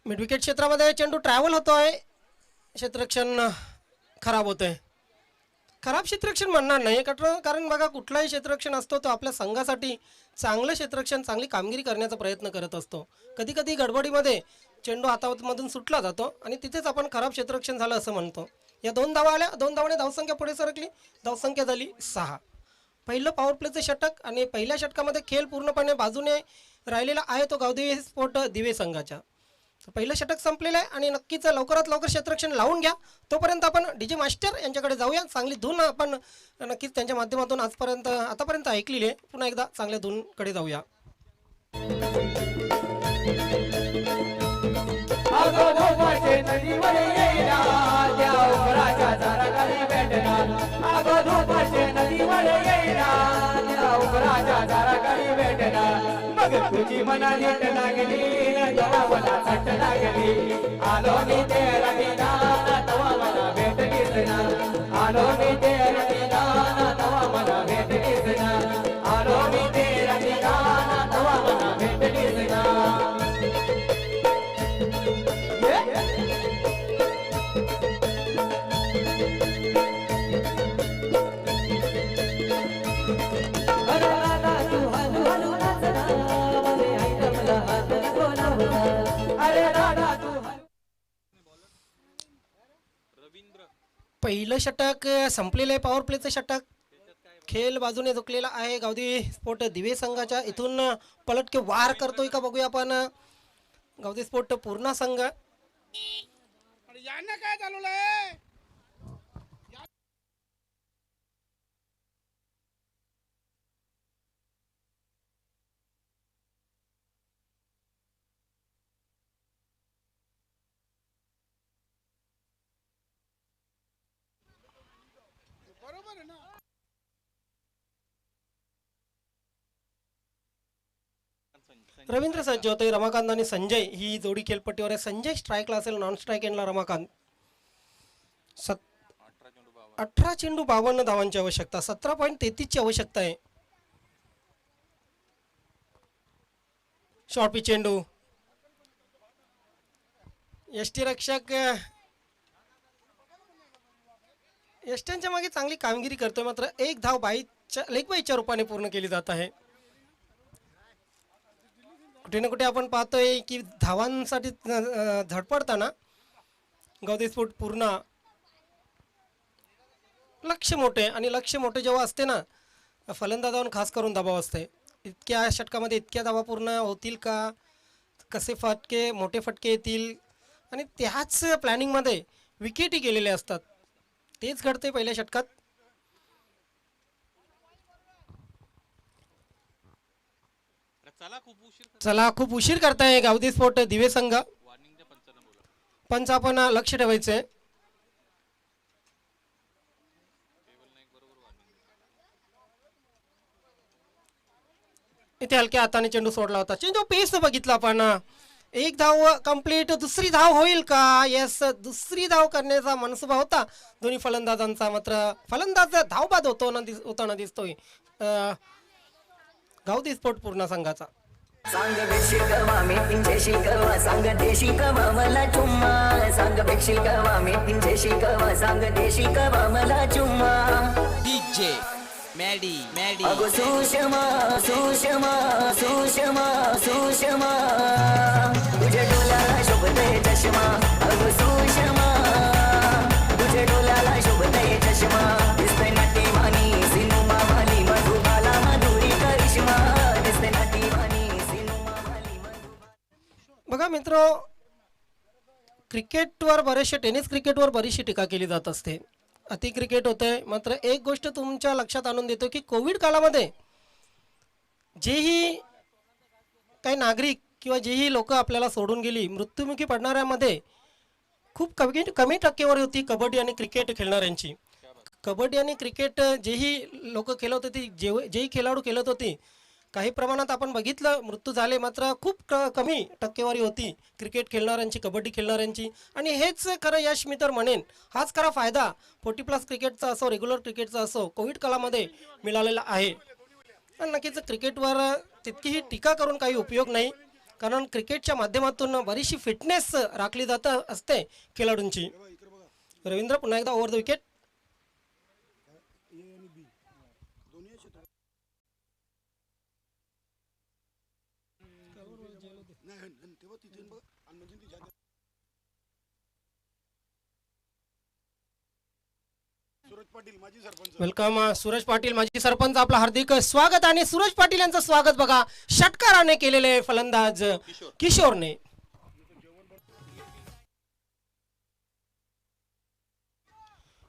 मिड विकेट क्षेत्रामध्ये चेंडू ट्रॅव्हल होतोय, क्षेत्ररक्षण खराब होतंय. खराब क्षेत्ररक्षण म्हणणार नाही, कारण बघा कुठलाही क्षेत्ररक्षण असतो तो आपल्या संघासाठी चांगलं क्षेत्ररक्षण, चांगली कामगिरी करण्याचा प्रयत्न करत असतो. कधी कधी गडबडीमध्ये चेंडू हातामधून सुटला जातो आणि तिथेच आपण खराब क्षेत्ररक्षण झालं असं म्हणतो. या 2 धावा आल्या, 2 धावाने धावसंख्या पुढे सरकली, धावसंख्या झाली 6. पहिलं पॉवर प्लेचं षटक आणि पहिल्या षटकामध्ये खेळ पूर्णपणे बाजूने राहिलेला आहे तो गावदेवी स्पोर्ट दिवे संघाच्या. पहिलं षटक संपलेलं आहे आणि नक्कीच लवकरात लवकर क्षेत्ररक्षण लावून घ्या. तोपर्यंत आपण डीजे मास्टर यांच्याकडे जाऊया. चांगली धून आपण नक्कीच त्यांच्या माध्यमातून आतापर्यंत ऐकलेली आहे. पुन्हा एकदा चांगल्या धूनकडे जाऊया. तुझी मना नीट लागली तेव्हा मला चट लागली. आलो मी तेरा दिना तवा मला भेट दिसना. आलो मी तेरा दिना तवा मला भेट दिसना. आलो मी तेरा दिना तवा मला भेट दिसना. पहिलं षटक संपलेलं आहे. पॉवर प्लेचं षटक खेळ बाजूने झुकलेला आहे. गावदी स्पोर्ट दिवे संघाच्या इथून पलटके वार करतोय का बघूया आपण. गावदी स्पोर्ट पूर्णा संघ रवींद्र सज्ज होते. रमाकांत आणि संजय ही जोडी खेळपट्टीवर आहे. संजय स्ट्राईकला असेल, नॉन स्ट्राईक एंडला रमाकांत. 18 चेंडू 52 धावांची आवश्यकता, 17.33 ची आवश्यकता आहे. शॉर्ट पिच चेंडू. यष्टीरक्षक यष्ट्यांच्या मागे चांगली कामगिरी करतोय, मात्र एक धाव लेग बाईच्या रूपाने पूर्ण केली जात आहे. कुठे ना कुठे आपण पाहतोय की धावांसाठी झडपडताना गावदी स्पोर्ट पूर्ण लक्ष मोठे, आणि लक्ष मोठे जेव्हा असते ना फलंदाजावर खास करून दबाव असते. इतक्या षटकामध्ये इतक्या धावा पूर्ण होतील का, कसे फटके मोठे फटके येतील, आणि त्याच प्लॅनिंगमध्ये विकेटही गेलेले असतात. तेच घडते पहिल्या षटकात. चला खूप उशीर करताय गावदी स्पोर्ट दिवे संघ. पंच आपण लक्ष ठेवायचंय. इथे हलक्या हाताने चेंडू सोडला होता. चेंडू पेस बघितला आपण. एक धाव कंप्लीट. दुसरी धाव होईल का? येस, दुसरी धाव करण्याचा मनसुबा होता दोन्ही फलंदाजांचा, मात्र फलंदाज धावबाद होताना दिसतोय गावदी स्पोर्ट पूर्ण संघाचा. सांग भेटशील कवा मी कवा सांग देशी कवा मला चुम्मा सांग भेटशील कवा मी कवा सांग देशी कवा मला चुम्मा डीजे मॅडी मॅडी अगो सुषमा सुषमा सुषमा सुषमा तुझ्या डोल्याला शोभते चष्मा अगो सुषमा तुझ्या डोल्याला शोभते चष्मा दिसते नाटी वाणी सिनेमा वाली मधुबाला मधुरी करिश्मा दिसते नाटी वाणी. बघा मित्र, क्रिकेटवर बरेचसे टेनिस क्रिकेटवर बरीचशी टीका केली जात असते. अति क्रिकेट होते. मात्र एक गोष्ट तुमच्या लक्षात आणून देतो की कोविड काळामध्ये जेही काही नागरिक किंवा जेही लोक आपल्याला सोडून गेली, मृत्युमुखी पडणाऱ्यामध्ये खूप कमी टक्केवारी होती कबड्डी आणि क्रिकेट खेळणाऱ्यांची. कबड्डी आणि क्रिकेट जेही लोक खेळत होती, जेही खेळाडू खेळत होती, काही प्रमाणात आपण बघितलं मृत्यू झाले, मात्र खूप कमी टक्केवारी होती क्रिकेट खेळणाऱ्यांची, कबड्डी खेळणाऱ्यांची. आणि हेच खरं यश मी तर म्हणेन, हाच खरा फायदा 40+ क्रिकेटचा असो, रेग्युलर क्रिकेटचा असो, कोविड काळामध्ये मिळालेला आहे. आणि नक्कीच क्रिकेटवर तितकीही टीका करून काही उपयोग नाही, कारण क्रिकेटच्या माध्यमातून बरीचशी फिटनेस राखली जात असते खेळाडूंची. रवींद्र पुन्हा एकदा over the wicket. Welcome Suraj Patil माजी सरपंच, आपलं हार्दिक स्वागत. आणि सूरज पाटील यांचं स्वागत बघा षटकाराने केलेले फलंदाज किशोरने.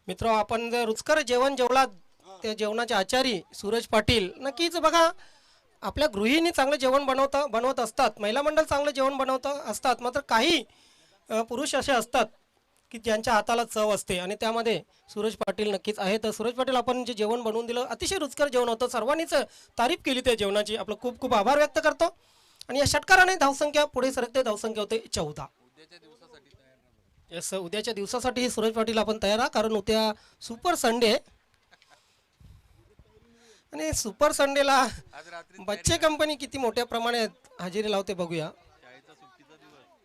मित्र, आपण जर रुचकर जेवण जेवलात, त्या जेवणाचे आचारी सूरज पाटील. नक्कीच बघा, आपल्या गृहिणी चांगलं जेवण बनवत असतात, महिला मंडळ चांगलं जेवण बनवत असतात, मात्र काही पुरुष असे असतात की ज्यांच्या हाताला चव असते, आणि त्यामध्ये सूरज पाटील नक्कीच आहे. तर सूरज पाटील, आपण जे जेवण बनवून दिलं अतिशय रुचकर जेवण होतं, सर्वांनीच तारीफ केली त्या जेवणाची. आपलं खूप खूप आभार व्यक्त करतो. आणि या षटकाराने धावसंख्या पुढे सरकते, धावसंख्या होते 14. येस, उद्याच्या दिवसासाठी सूरज पाटील आपण तयार आहात, कारण उद्या सुपर संडे आहे. आणि सुपर संडेला बच्चे कंपनी किती मोठ्या प्रमाणात हजेरी लावते बघूया.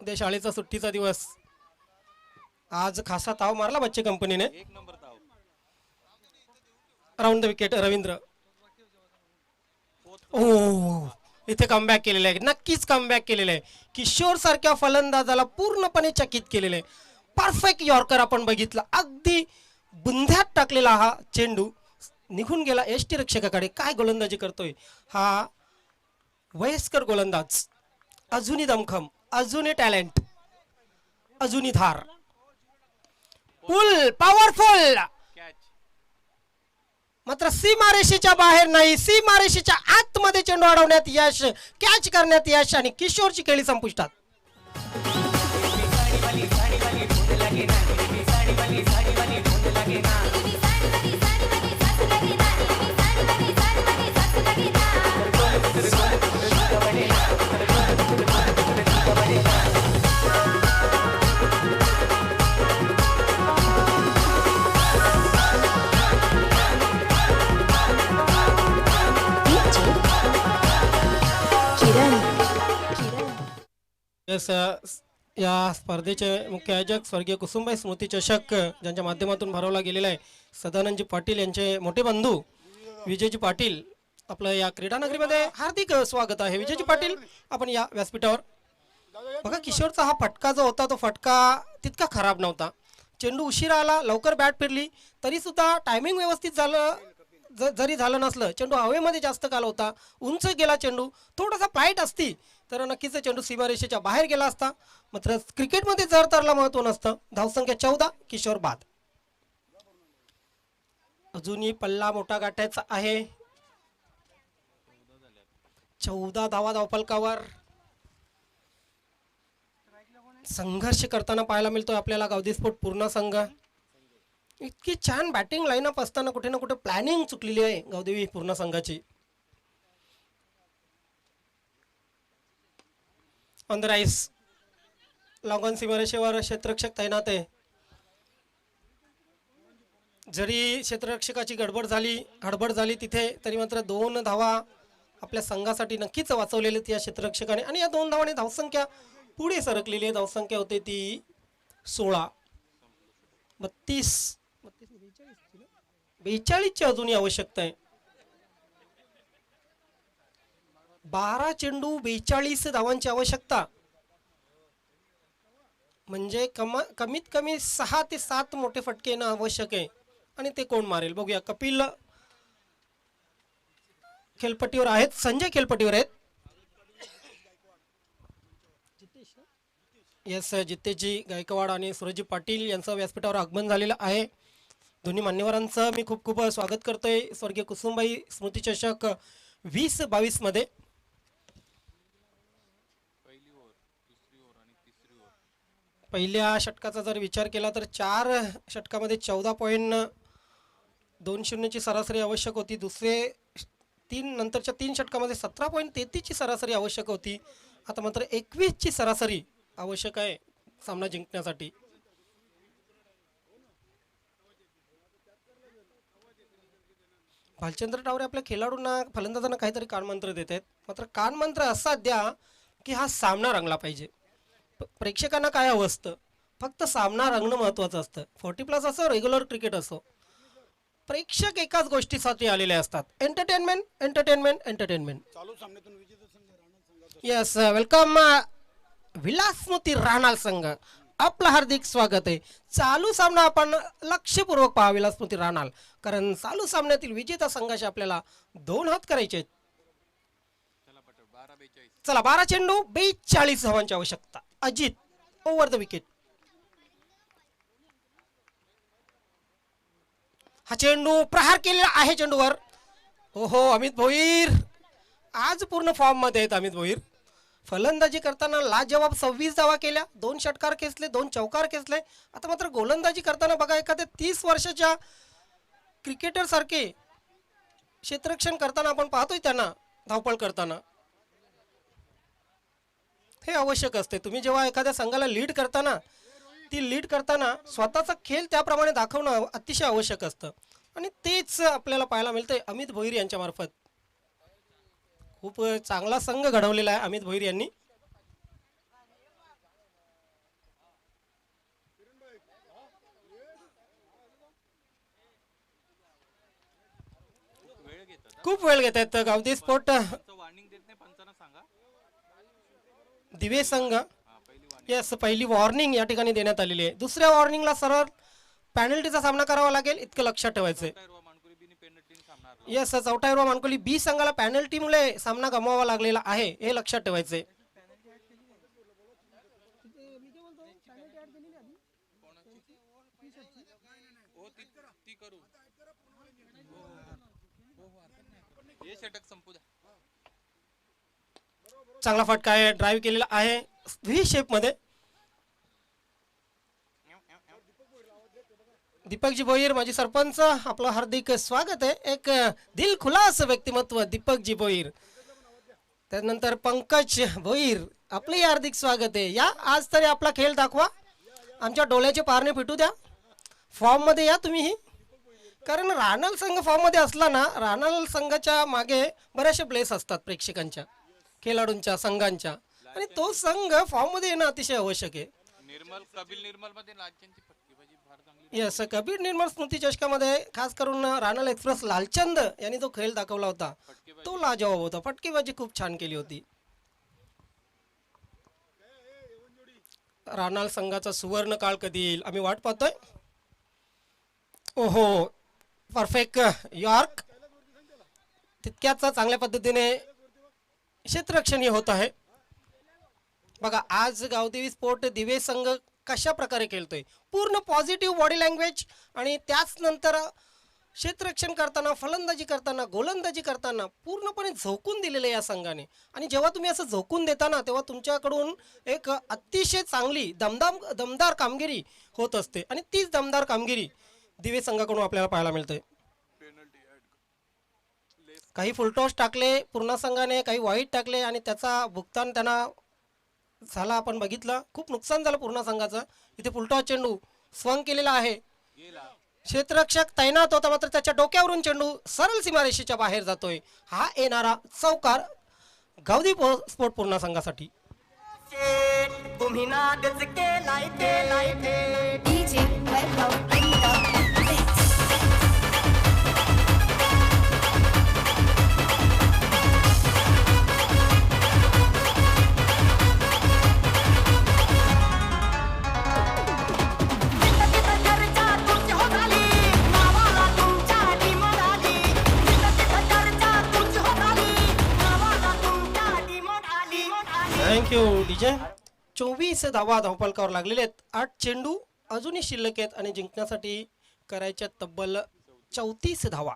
उद्या शाळेचा सुट्टीचा दिवस. आज खासा ताव मारला बच्चे कंपनीने. Round the wicket Ravindra. ओ, इथे कमबॅक केलेलं आहे, नक्कीच कमबॅक केलेलं आहे. किशोर सारख्या फलंदाजाला पूर्णपणे चकित केलेलं आहे. परफेक्ट यॉर्कर आपण बघितला, अगदी बुंध्यात टाकलेला हा चेंडू निघून गेला यष्टी रक्षकाकडे. काय गोलंदाजी करतोय हा वयस्कर गोलंदाज, अजूनही दमखम, अजूनही टॅलेंट, अजूनही धार, फुल पॉवरफुल. मात्र सीमारेषेच्या बाहेर नाही, सीमारेषेच्या आतमध्ये चेंडू अडवण्यात यश, कॅच करण्यात यश आणि किशोरची खेळी संपुष्टात. या स्पर्धेचे मुख्य आयोजक स्वर्गीय कुसुमबाई स्मृती चषक ज्यांच्या माध्यमातून भरवला गेलेला आहे, सदानंदजी पाटील यांचे मोठे बंधू विजयजी पाटील, आपलं या क्रीडानगरीमध्ये हार्दिक स्वागत आहे. विजयजी पाटील, आपण या व्यासपीठावर. बघा, किशोरचा हा फटका जो होता तो फटका तितका खराब नव्हता. चेंडू उशिरा आला, लवकर बॅट फिरली, तरी सुद्धा टायमिंग व्यवस्थित झालं. जरी झालं नसलं, चेंडू हवेमध्ये जास्त काल होता, उंच गेला चेंडू, थोडासा फ्लाईट असती तर नक्कीच चेंडू सीमारेषेच्या बाहेर गेला असता. मात्र क्रिकेटमध्ये जर तरला महत्व नसतं. धावसंख्या 14, किशोर बाद. अजूनही पल्ला मोठा गाठायचा आहे. 14 धावा धावफलकावर. संघर्ष करताना पाहायला मिळतोय आपल्याला गावदी स्पोर्ट पूर्ण संघ. इतकी छान बॅटिंग लाईनअप असताना कुठे ना कुठे प्लॅनिंग चुकलेली आहे गावदेवी पूर्ण संघाची. ऑन द राईस, लॉंगॉन सीमारेषेवर क्षेत्ररक्षक तैनात आहे. जरी क्षेत्ररक्षकाची हडबड झाली तिथे, तरी मात्र 2 धावा आपल्या संघासाठी नक्कीच वाचवलेल्या या क्षेत्ररक्षकाने. आणि या 2 धावांनी धावसंख्या पुढे सरकलेली आहे. धावसंख्या होते ती 16. 42ची अजूनही आवश्यकता आहे. 12 चेंडू 42 धावांची आवश्यकता, म्हणजे कमीत कमी 6 ते 7 मोठे फटके येणं आवश्यक आहे. आणि ते कोण मारेल बघूया. कपिल खेळपट्टीवर आहेत, संजय खेळपट्टीवर आहेत. येस, जितेशजी गायकवाड आणि सूरजजी पाटील यांचं व्यासपीठावर आगमन झालेलं आहे. दोन्ही मान्यवरांचं मी खूप खूप स्वागत करतोय स्वर्गीय कुसुमबाई स्मृती चषक 2022 मध्ये. पहिल्या षटकाचा जर विचार केला तर 4 षटकामध्ये 14.20 ची सरासरी आवश्यक होती. नंतरच्या 3 षटकामध्ये 17.33 ची सरासरी आवश्यक होती. आता मात्र 21 ची सरासरी आवश्यक आहे सामना जिंकण्यासाठी. भालचंद्र टावरे आपल्या खेळाडूंना, फलंदाजांना काहीतरी कानमंत्र देत आहेत. मात्र कानमंत्र असा द्या की हा सामना रंगला पाहिजे. प्रेक्षकांना काय हवं असतं, फक्त सामना रंगणं महत्वाचं असतं. 40+ असो, रेग्युलर क्रिकेट असो, प्रेक्षक एकाच गोष्टीसाठी आलेले असतात, entertainment, entertainment, entertainment. Yes, welcome Vilasmati राहणार संघ, आपलं हार्दिक स्वागत आहे. चालू सामना आपण लक्षपूर्वक पहा विलासमती राहणार, कारण चालू सामन्यातील विजेता संघाशी आपल्याला 2 हात करायचे आहेत. चला, 12 चेंडू 42 धावांची आवश्यकता. Ajit over the wicket. हा चेंडू प्रहार केलेला आहे चेंडूवर. ओहो, अमित भोईर आज पूर्ण फॉर्म मध्ये आहेत. अमित भोईर फलंदाजी करताना लाजवाब 26 धावा केल्या, 2 षटकार खेचले, 2 चौकार खेचले. आता मात्र गोलंदाजी करताना बघा, एखाद्या 30 वर्षाच्या क्रिकेटर सारखे क्षेत्ररक्षण करताना आपण पाहतोय त्यांना धावपळ करताना. हे आवश्यक असते. तुम्ही जेव्हा एखाद्या संघाला लीड करताना, ती लीड करताना स्वतःचा खेळ त्याप्रमाणे दाखवणं अतिशय आवश्यक असतं. आणि तेच आपल्याला पाहायला मिळतंय अमित भोईर यांच्या मार्फत. खूप चांगला संघ घडवलेला आहे अमित भोईर यांनी. खूप वेळ घेत आहेत गावदी स्पोर्ट दिवे संघ. येस, पहिली वॉर्निंग या ठिकाणी देण्यात आलेली आहे. दुसऱ्या वॉर्निंगला सरळ पॅनल्टीचा सामना करावा लागेल, इतकं लक्षात ठेवायचंय. येस, चौथा हिरवा मानकोली बी संघाला पॅनल्टीमुळे सामना गमवावा लागलेला आहे, हे लक्षात ठेवायचंय. चांगला फटका आहे, ड्राईव्ह केलेला आहे व्ही शेप मध्ये. दीपकजी भोईर माजी सरपंच, आपलं हार्दिक स्वागत आहे. एक दिलखुलास व्यक्तिमत्व दीपकजी भोईर. त्यानंतर पंकज भोईर, आपलंही हार्दिक स्वागत आहे. या आज तरी आपला खेळ दाखवा, आमच्या डोळ्याचे पारणे फिटू द्या. फॉर्म मध्ये या तुम्हीही, कारण रानल संघ फॉर्म मध्ये असला ना, रानल संघाच्या मागे बऱ्याचशा प्लेस असतात प्रेक्षकांच्या, खेळाडूंच्या, संघांच्या, आणि तो संघ फॉर्म मध्ये येणं अतिशय आवश्यक आहे. येस, कबीर निर्मल स्मृती चषकामध्ये खास करून रानल एक्सप्रेस लालचंद यांनी जो खेळ दाखवला होता तो लाजवाब होता. फटकेबाजी खूप छान केली होती. रानल संघाचा सुवर्ण काळ कधी येईल आम्ही वाट पाहतोय. ओहो, परफेक्ट यॉर्क, तितक्याच चांगल्या पद्धतीने क्षेत्ररक्षण होत आहे. बघा आज गावदेवी स्पोर्ट दिवे संघ कशा प्रकारे खेळतोय, पूर्ण पॉझिटिव्ह बॉडी लँग्वेज, आणि त्याच नंतर क्षेत्ररक्षण करताना, फलंदाजी करताना, गोलंदाजी करताना पूर्णपणे झोकून दिलेलं या संघाने. आणि जेव्हा तुम्ही असं झोकून देता ना, तेव्हा तुमच्याकडून एक अतिशय चांगली दमदार कामगिरी होत असते, आणि तीच दमदार कामगिरी दिवे संघाकडून आपल्याला पाहायला मिळते. काही फुलटॉस टाकले पूर्ण संघाने, काही वाईट टाकले, आणि त्याचा भुगतान त्यांना झाला. आपण बघितलं, खूप नुकसान झालं पूर्ण संघाचं. इथे फुलटॉस चेंडू स्वंग केलेला आहे, क्षेत्ररक्षक तैनात होता, मात्र त्याच्या डोक्यावरून चेंडू सरळ सीमारेषेच्या बाहेर जातोय. हा येणारा चौकार गावदी स्पोर्ट पूर्ण संघासाठी. तुम्ही नागच केलाय केलाय DJ Webhub in the mix. Thank you DJ. 24 धावा धावफलकावर लागलेले आहेत. 8 चेंडू अजूनही शिल्लक आहेत, आणि जिंकण्यासाठी करायच्या तब्बल 34 धावा.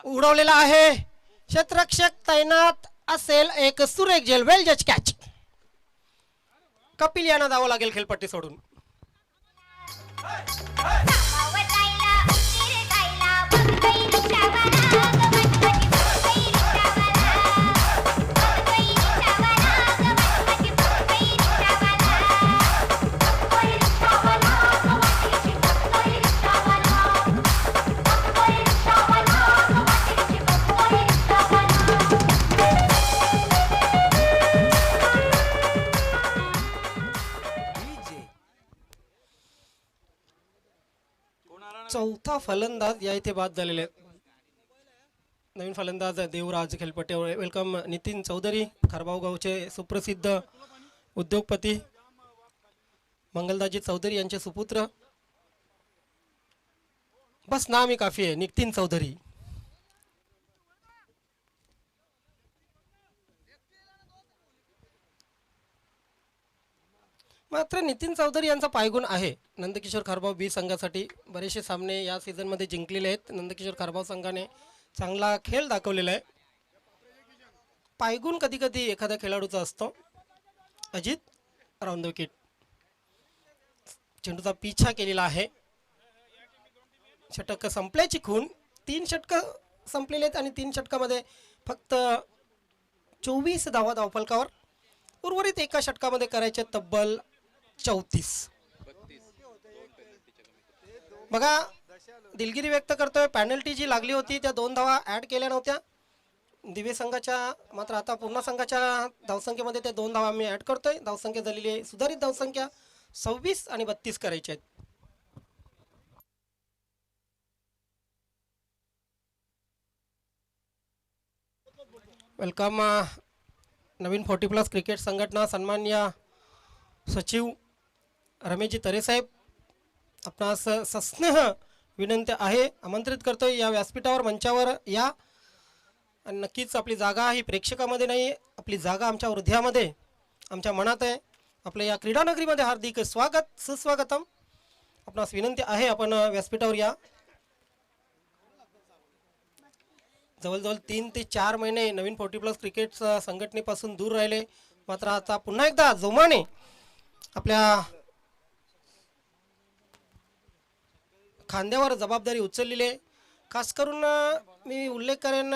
उडवलेला आहे, क्षेत्ररक्षक तैनात असेल, एक सुरेख झेल, वेल जज कॅच. कपिल यांना धावा लागेल खेळपट्टी सोडून. चौथा फलंदाज या इथे बाद झालेले आहेत. नवीन फलंदाज देवराज खेळपट्टीवर. वेलकम नितीन चौधरी, खारबाव गावचे सुप्रसिद्ध उद्योगपती मंगलदाजी चौधरी यांचे सुपुत्र. बस नाम ही काफी आहे, नितीन चौधरी. मात्र नितीन चौधरी यांचा पायगुण आहे. नंदकिशोर खारबाव बी संघासाठी बरेचसे सामने या सीझनमध्ये जिंकलेले आहेत. नंदकिशोर खारबाव संघाने चांगला खेळ दाखवलेला आहे. पायगुण कधी कधी एखाद्या खेळाडूचा असतो. अजित राऊंड द विकेट, चेंडूचा पिछा केलेला आहे. षटक संपल्याची खून. 3 षटकं संपलेले आहेत, आणि 3 षटकामध्ये फक्त 24 धावा धावफलकावर. उर्वरित एका षटकामध्ये करायचे तब्बल 34. बघा दिलगिरी व्यक्त करतोय, पॅनल्टी जी लागली होती त्या 2 धावा ऍड केल्या नव्हत्या दिवे संघाच्या, मात्र आता पूर्ण संघाच्या धावसंख्येमध्ये ते 2 धावा आम्ही ऍड करतोय. धावसंख्या झालेली आहे सुधारित धावसंख्या 26 आणि 32 करायचे आहेत. वेलकम नवीन 40+ क्रिकेट संघटना सन्मान्य सचिव रमेशजी तरेसाहेब आपणास सस्नेह विनंती आहे, आमंत्रित करतोय या व्यासपीठावर मंचावर या. आणि नक्कीच आपली जागा ही प्रेक्षकामध्ये नाही, आपली जागा आमच्या हृदयामध्ये आमच्या मनात आहे. आपल्या या क्रीडा नगरीमध्ये हार्दिक स्वागत सुस्वागतम. आपणास विनंती आहे आपण व्यासपीठावर या. जवळजवळ 3 ते 4 महिने नवीन 40+ क्रिकेट संघटनेपासून दूर राहिले, मात्र आता पुन्हा एकदा जोमाने आपल्या खांद्यावर जबाबदारी उचललेली आहे. खास करून मी उल्लेख करेन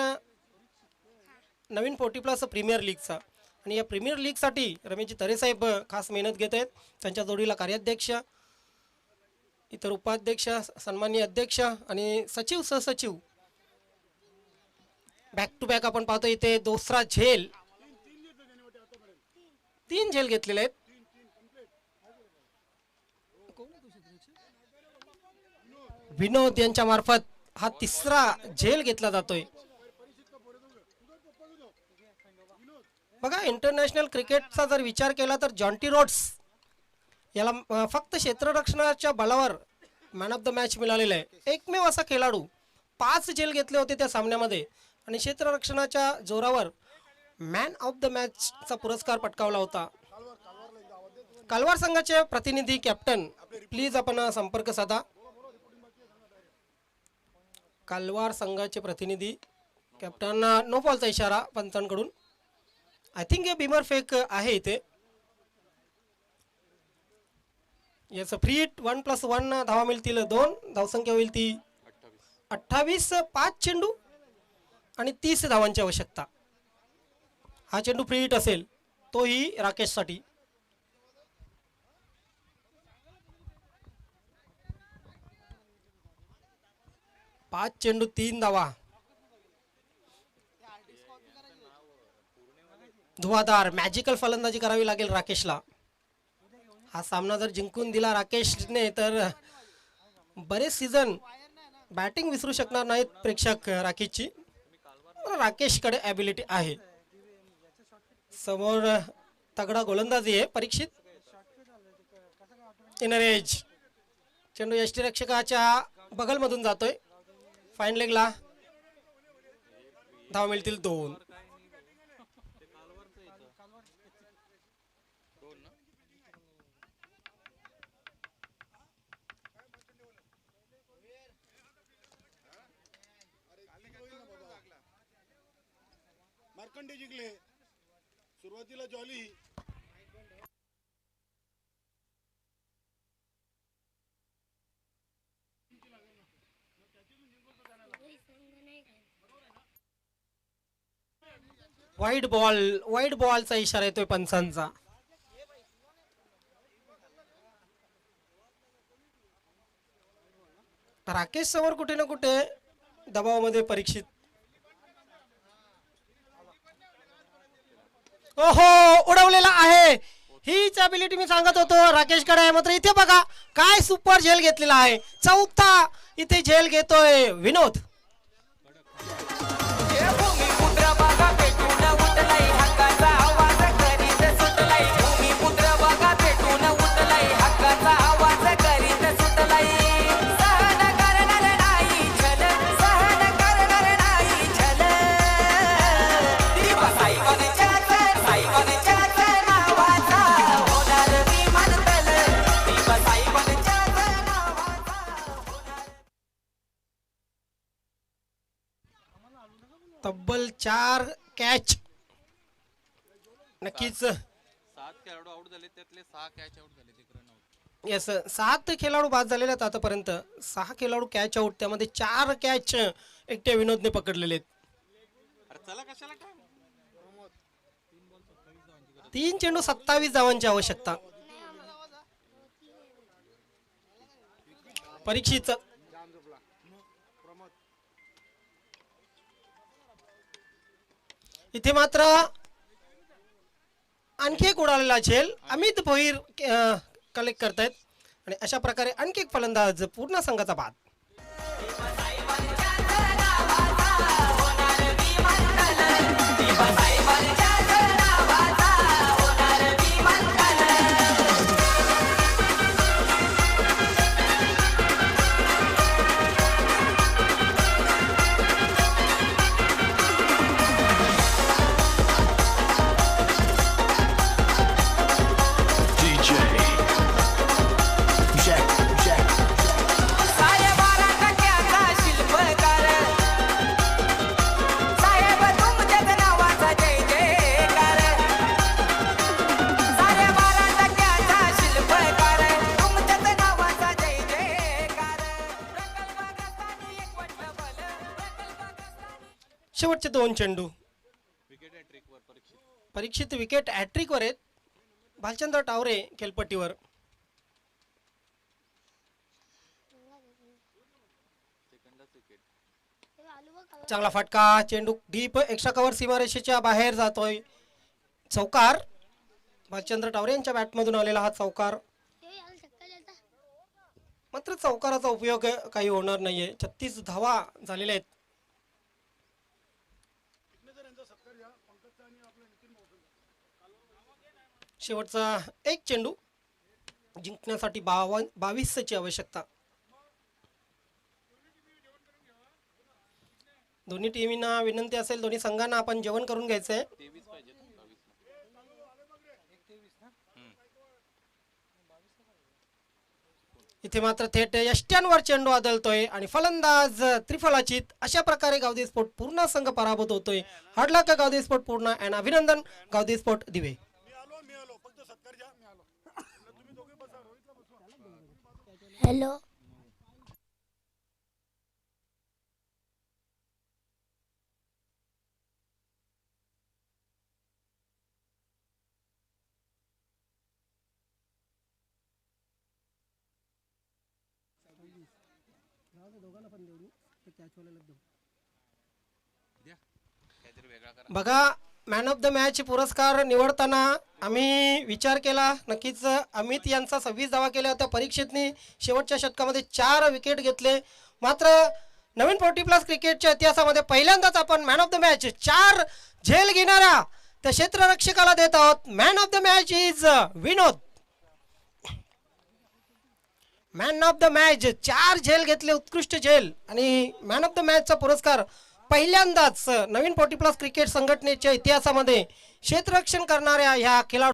नवीन 40+ प्रीमियर लीगचा. आणि या प्रीमियर लीगसाठी रमेशजी तरेसाहेब खास मेहनत घेत आहेत. त्यांच्या जोडीला कार्याध्यक्ष, इतर उपाध्यक्ष, सन्माननीय अध्यक्ष आणि सचिव सहसचिव बॅक टू बॅक आपण पाहतो. इथे दुसरा झेल, 3 झेल घेतलेले आहेत. विनोद यांच्या मार्फत हा तिसरा झेल घेतला जातोय. बघा, इंटरनॅशनल क्रिकेटचा जर विचार केला तर जॉन्टी रोड्स याला फक्त क्षेत्ररक्षणाच्या बळावर मॅन ऑफ द मॅच मिळालेला आहे. एकमेव असा खेळाडू 5 झेल घेतले होते त्या सामन्यामध्ये आणि क्षेत्ररक्षणाच्या जोरावर मॅन ऑफ द मॅचचा पुरस्कार पटकावला होता. कालवार संघाचे प्रतिनिधी कॅप्टन, प्लीज आपण संपर्क साधा. कालवार संघाचे प्रतिनिधी कॅप्टन, नो बॉलचा इशारा पंचांकडून. आय थिंक हे बिमर फेक आहे इथे. याचं फ्री हिट 1+1 धावा मिळतील 2. धावसंख्या होईल ती 28. 5 चेंडू आणि 30 धावांची आवश्यकता. हा चेंडू फ्री हिट असेल, तोही राकेशसाठी. पाच चेंडू 3 धावा. धुवाधार मॅजिकल फलंदाजी करावी लागेल राकेशला. हा सामना जर जिंकून दिला राकेशने तर बरेच सीझन बॅटिंग विसरू शकणार नाहीत प्रेक्षक राकेशची. राकेशकडे ॲबिलिटी आहे. समोर तगडा गोलंदाजी आहे परीक्षित. इनर एज चेंडू यष्टीरक्षकाच्या बगलमधून जातोय. फाईन लेगला धाव मिळतील 2. मार्कंडे जिंकले. सुरुवातीला जॉली वाईड बॉलचा इशारा येतोय पंचांचा. राकेश समोर कुठे ना कुठे दबावामध्ये परीक्षित. ओहो, उडवलेला आहे. हीच ॲबिलिटी मी सांगत होतो राकेशकडे आहे. मात्र इथे बघा काय सुपर झेल घेतलेला आहे. 4था इथे झेल घेतोय विनोद. तब्बल 4 कॅच. नक्कीच 7 खेळाडू आउट झाले, त्यातले 6 कॅच आउट झाले. येस, 7 खेळाडू बाद झालेले आहेत आतापर्यंत. 6 खेळाडू कॅच आउट, त्यामध्ये 4 कॅच एकट्या विनोदने पकडलेले आहेत. 3 चेंडू 27 धावांची आवश्यकता. परीक्षित इथे मात्र आणखी एक उडालेला झेल अमित भोईर कलेक्ट करतायत. आणि अशा प्रकारे आणखी एक फलंदाज पूर्ण संघाचा बाद. शेवटचे 2 चेंडू. विकेट आहे ट्रिकवर परीक्षित. परीक्षित विकेट हॅट्रिकवर आहेत. भालचंद्र टावरे खेळपट्टीवर. सेकंडच विकेट. चांगला फटका. चेंडू डीप एक्स्ट्रा कव्हर सीमारेषेच्या बाहेर जातोय. चौकार. भालचंद्र टावरे यांच्या बॅटमधून आलेला हा चौकार. मात्र चौकाराचा उपयोग काही होणार नाहीये. 36 धावा झालेल्या आहेत. शेवटचा 1 चेंडू जिंकण्यासाठी 22 ची आवश्यकता. दोन्ही टीमना विनंती असेल, दोन्ही संघांना आपण जेवण करून घ्यायचंय. 23 पाहिजे 22. इथे मात्र थेट यष्ट्यांवर चेंडू आदळतोय आणि फलंदाज त्रिफलाचित. अशा प्रकारे गावदी स्पोर्ट पूर्ण संघ पराभूत होतोय. हाडला का गावदी स्पोर्ट पूर्ण आणि अभिनंदन गावदी स्पोर्ट दिवे. हॅलो काहीतरी वेगळा करा. बघा, मॅन ऑफ द मॅच पुरस्कार निवडताना आम्ही विचार केला. नक्कीच अमित यांचा 26 धावा केल्या होत्या. परीक्षेतनी शेवटच्या षटकामध्ये 4 विकेट घेतले. मात्र नवीन 40+ क्रिकेटच्या इतिहासामध्ये पहिल्यांदाच आपण मॅन ऑफ द मॅच 4 झेल घेणाऱ्या त्या क्षेत्ररक्षकाला देत आहोत. Man of the match is Vinod. Man of the match 4 झेल घेतले, उत्कृष्ट झेल. आणि मॅन ऑफ द मॅचचा पुरस्कार पहिल्यांदाच नवीन 40+ क्रिकेट संघटनेच्या इतिहासामध्ये क्षेत्ररक्षण करणाऱ्या ह्या खेळाडू